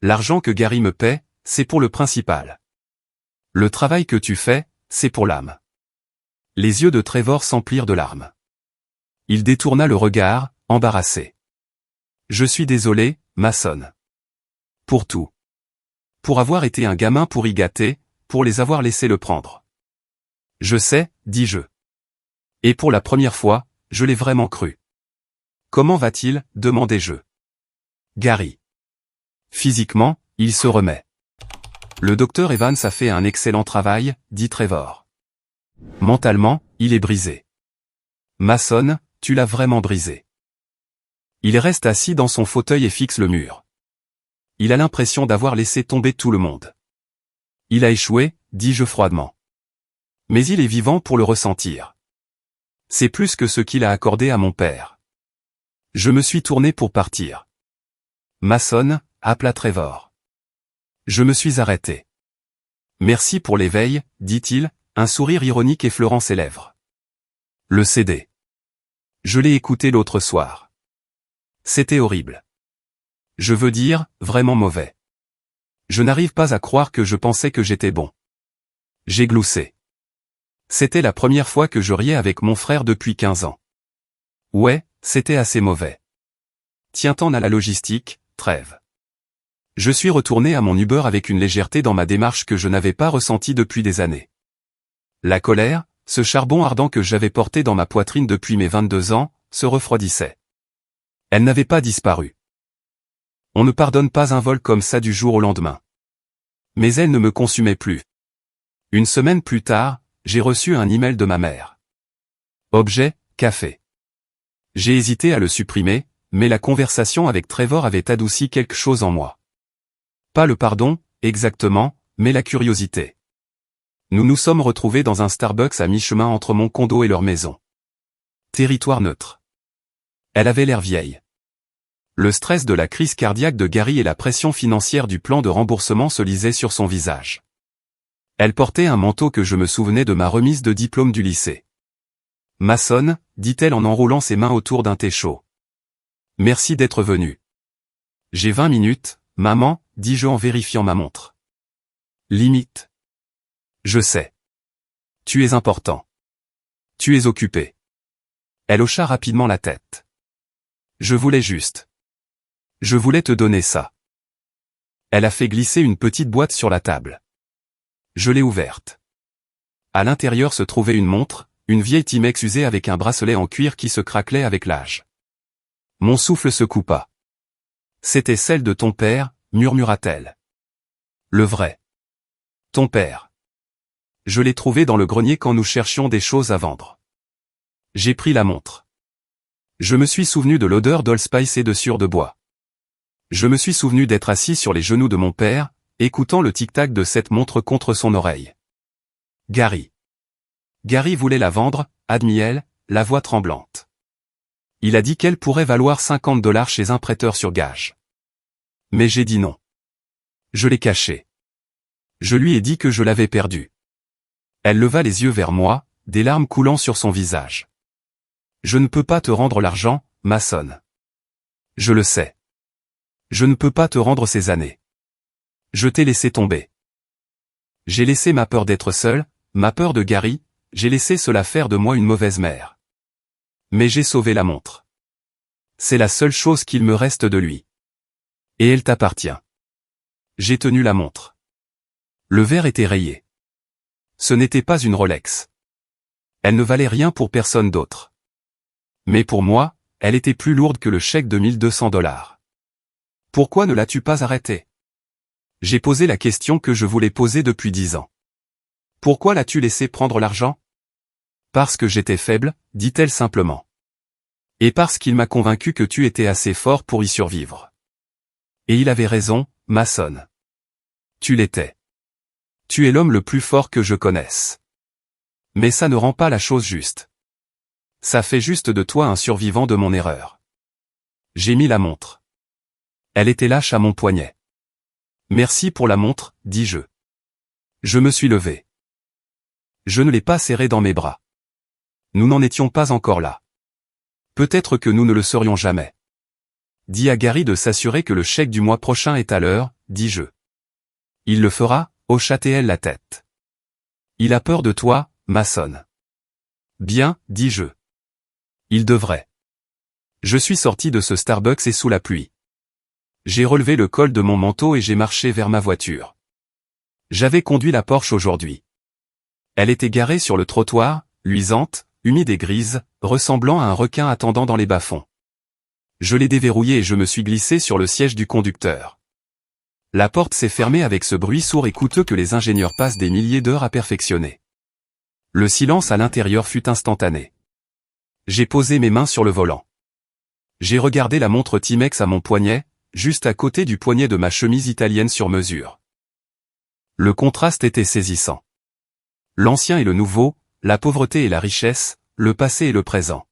L'argent que Gary me paie, c'est pour le principal. Le travail que tu fais, c'est pour l'âme. Les yeux de Trevor s'emplirent de larmes. Il détourna le regard, embarrassé. Je suis désolé, Mason. Pour tout. Pour avoir été un gamin pour y gâter, pour les avoir laissés le prendre. Je sais, dis-je. Et pour la première fois, je l'ai vraiment cru. Comment va-t-il, demandai-je. Gary. Physiquement, il se remet. Le docteur Evans a fait un excellent travail, dit Trevor. Mentalement, il est brisé. Mason, tu l'as vraiment brisé. Il reste assis dans son fauteuil et fixe le mur. Il a l'impression d'avoir laissé tomber tout le monde. Il a échoué, dis-je froidement. Mais il est vivant pour le ressentir. C'est plus que ce qu'il a accordé à mon père. Je me suis tourné pour partir. Mason, appela Trevor. Je me suis arrêté. Merci pour l'éveil, dit-il, un sourire ironique effleurant ses lèvres. Le CD. Je l'ai écouté l'autre soir. C'était horrible. Je veux dire, vraiment mauvais. Je n'arrive pas à croire que je pensais que j'étais bon. J'ai gloussé. C'était la première fois que je riais avec mon frère depuis 15 ans. Ouais, c'était assez mauvais. Tiens-t'en à la logistique, Trève. Je suis retourné à mon Uber avec une légèreté dans ma démarche que je n'avais pas ressentie depuis des années. La colère, ce charbon ardent que j'avais porté dans ma poitrine depuis mes 22 ans, se refroidissait. Elle n'avait pas disparu. On ne pardonne pas un vol comme ça du jour au lendemain. Mais elle ne me consumait plus. Une semaine plus tard, j'ai reçu un email de ma mère. Objet, café. J'ai hésité à le supprimer, mais la conversation avec Trevor avait adouci quelque chose en moi. Pas le pardon, exactement, mais la curiosité. Nous nous sommes retrouvés dans un Starbucks à mi-chemin entre mon condo et leur maison. Territoire neutre. Elle avait l'air vieille. Le stress de la crise cardiaque de Gary et la pression financière du plan de remboursement se lisaient sur son visage. Elle portait un manteau que je me souvenais de ma remise de diplôme du lycée. Mason, dit-elle en enroulant ses mains autour d'un thé chaud. Merci d'être venu. J'ai 20 minutes, maman, dis-je en vérifiant ma montre. Limite. Je sais. Tu es important. Tu es occupé. Elle hocha rapidement la tête. Je voulais juste. Je voulais te donner ça. Elle a fait glisser une petite boîte sur la table. Je l'ai ouverte. À l'intérieur se trouvait une montre, une vieille Timex usée avec un bracelet en cuir qui se craquelait avec l'âge. Mon souffle se coupa. C'était celle de ton père, murmura-t-elle. Le vrai. Ton père. Je l'ai trouvé dans le grenier quand nous cherchions des choses à vendre. J'ai pris la montre. Je me suis souvenu de l'odeur d'Old Spice et de sueur de bois. Je me suis souvenu d'être assis sur les genoux de mon père, écoutant le tic-tac de cette montre contre son oreille. Gary. Gary voulait la vendre, admit-elle, la voix tremblante. Il a dit qu'elle pourrait valoir $50 chez un prêteur sur gage. Mais j'ai dit non. Je l'ai caché. Je lui ai dit que je l'avais perdue. Elle leva les yeux vers moi, des larmes coulant sur son visage. Je ne peux pas te rendre l'argent, Mason. Je le sais. Je ne peux pas te rendre ces années. Je t'ai laissé tomber. J'ai laissé ma peur d'être seul, ma peur de Gary, j'ai laissé cela faire de moi une mauvaise mère. Mais j'ai sauvé la montre. C'est la seule chose qu'il me reste de lui. Et elle t'appartient. J'ai tenu la montre. Le verre était rayé. Ce n'était pas une Rolex. Elle ne valait rien pour personne d'autre. Mais pour moi, elle était plus lourde que le chèque de $1200. Pourquoi ne l'as-tu pas arrêtée? J'ai posé la question que je voulais poser depuis 10 ans. Pourquoi l'as-tu laissé prendre l'argent? Parce que j'étais faible, dit-elle simplement. Et parce qu'il m'a convaincu que tu étais assez fort pour y survivre. Et il avait raison, Mason. Tu l'étais. Tu es l'homme le plus fort que je connaisse. Mais ça ne rend pas la chose juste. Ça fait juste de toi un survivant de mon erreur. J'ai mis la montre. Elle était lâche à mon poignet. Merci pour la montre, dis-je. Je me suis levé. Je ne l'ai pas serrée dans mes bras. Nous n'en étions pas encore là. Peut-être que nous ne le serions jamais. Dis à Gary de s'assurer que le chèque du mois prochain est à l'heure, dis-je. Il le fera, hocha-t-elle la tête. Il a peur de toi, Mason. Bien, dis-je. Il devrait. Je suis sorti de ce Starbucks et sous la pluie. J'ai relevé le col de mon manteau et j'ai marché vers ma voiture. J'avais conduit la Porsche aujourd'hui. Elle était garée sur le trottoir, luisante, humide et grise, ressemblant à un requin attendant dans les bas-fonds. Je l'ai déverrouillé et je me suis glissé sur le siège du conducteur. La porte s'est fermée avec ce bruit sourd et coûteux que les ingénieurs passent des milliers d'heures à perfectionner. Le silence à l'intérieur fut instantané. J'ai posé mes mains sur le volant. J'ai regardé la montre Timex à mon poignet, juste à côté du poignet de ma chemise italienne sur mesure. Le contraste était saisissant. L'ancien et le nouveau, la pauvreté et la richesse, le passé et le présent.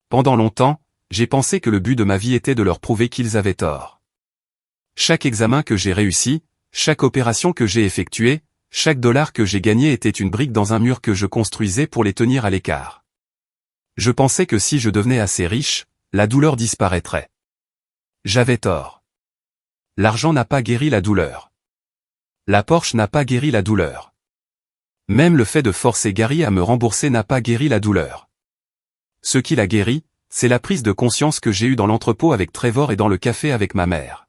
Pendant longtemps, j'ai pensé que le but de ma vie était de leur prouver qu'ils avaient tort. Chaque examen que j'ai réussi, chaque opération que j'ai effectuée, chaque dollar que j'ai gagné était une brique dans un mur que je construisais pour les tenir à l'écart. Je pensais que si je devenais assez riche, la douleur disparaîtrait. J'avais tort. L'argent n'a pas guéri la douleur. La Porsche n'a pas guéri la douleur. Même le fait de forcer Gary à me rembourser n'a pas guéri la douleur. Ce qui l'a guéri, c'est la prise de conscience que j'ai eue dans l'entrepôt avec Trevor et dans le café avec ma mère.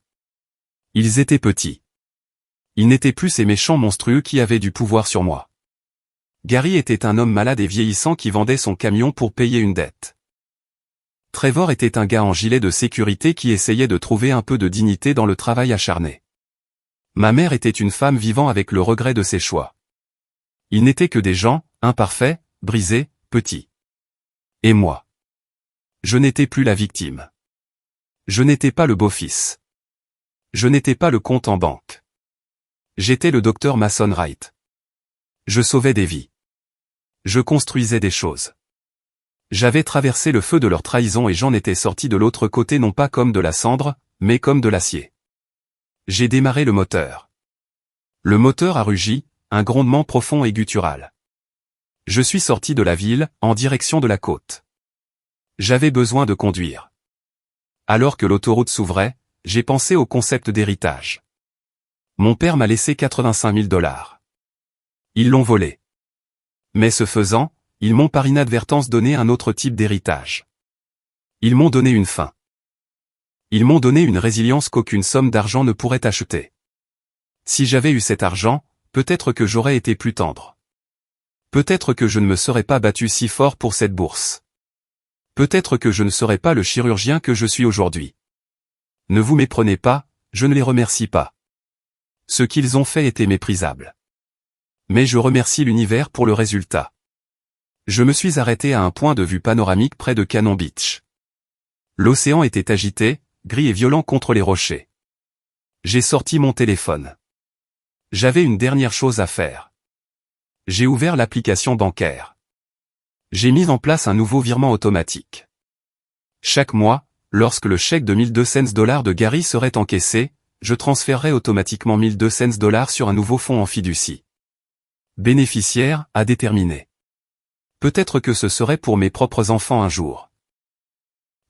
Ils étaient petits. Ils n'étaient plus ces méchants monstrueux qui avaient du pouvoir sur moi. Gary était un homme malade et vieillissant qui vendait son camion pour payer une dette. Trevor était un gars en gilet de sécurité qui essayait de trouver un peu de dignité dans le travail acharné. Ma mère était une femme vivant avec le regret de ses choix. Ils n'étaient que des gens, imparfaits, brisés, petits. Et moi. Je n'étais plus la victime. Je n'étais pas le beau-fils. Je n'étais pas le compte en banque. J'étais le docteur Mason Wright. Je sauvais des vies. Je construisais des choses. J'avais traversé le feu de leur trahison et j'en étais sorti de l'autre côté non pas comme de la cendre, mais comme de l'acier. J'ai démarré le moteur. Le moteur a rugi, un grondement profond et guttural. Je suis sorti de la ville, en direction de la côte. J'avais besoin de conduire. Alors que l'autoroute s'ouvrait, j'ai pensé au concept d'héritage. Mon père m'a laissé 85 000 $. Ils l'ont volé. Mais ce faisant, ils m'ont par inadvertance donné un autre type d'héritage. Ils m'ont donné une faim. Ils m'ont donné une résilience qu'aucune somme d'argent ne pourrait acheter. Si j'avais eu cet argent, peut-être que j'aurais été plus tendre. Peut-être que je ne me serais pas battu si fort pour cette bourse. Peut-être que je ne serais pas le chirurgien que je suis aujourd'hui. Ne vous méprenez pas, je ne les remercie pas. Ce qu'ils ont fait était méprisable. Mais je remercie l'univers pour le résultat. Je me suis arrêté à un point de vue panoramique près de Cannon Beach. L'océan était agité, gris et violent contre les rochers. J'ai sorti mon téléphone. J'avais une dernière chose à faire. J'ai ouvert l'application bancaire. J'ai mis en place un nouveau virement automatique. Chaque mois, lorsque le chèque de 1200 $ de Gary serait encaissé, je transférerai automatiquement 1200 $ sur un nouveau fonds en fiducie. Bénéficiaire, à déterminer. Peut-être que ce serait pour mes propres enfants un jour.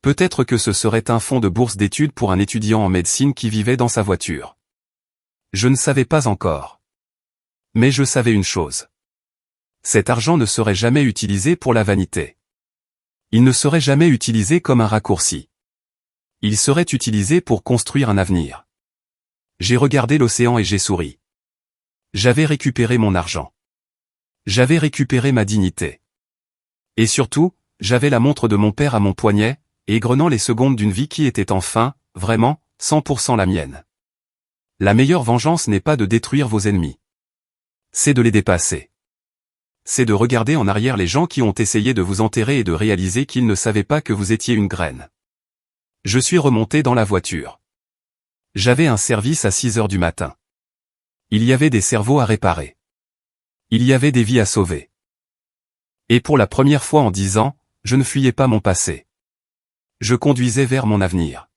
Peut-être que ce serait un fonds de bourse d'études pour un étudiant en médecine qui vivait dans sa voiture. Je ne savais pas encore. Mais je savais une chose. Cet argent ne serait jamais utilisé pour la vanité. Il ne serait jamais utilisé comme un raccourci. Il serait utilisé pour construire un avenir. J'ai regardé l'océan et j'ai souri. J'avais récupéré mon argent. J'avais récupéré ma dignité. Et surtout, j'avais la montre de mon père à mon poignet, égrenant les secondes d'une vie qui était enfin, vraiment, 100% la mienne. La meilleure vengeance n'est pas de détruire vos ennemis. C'est de les dépasser. C'est de regarder en arrière les gens qui ont essayé de vous enterrer et de réaliser qu'ils ne savaient pas que vous étiez une graine. Je suis remonté dans la voiture. J'avais un service à 6 heures du matin. Il y avait des cerveaux à réparer. Il y avait des vies à sauver. Et pour la première fois en 10 ans, je ne fuyais pas mon passé. Je conduisais vers mon avenir.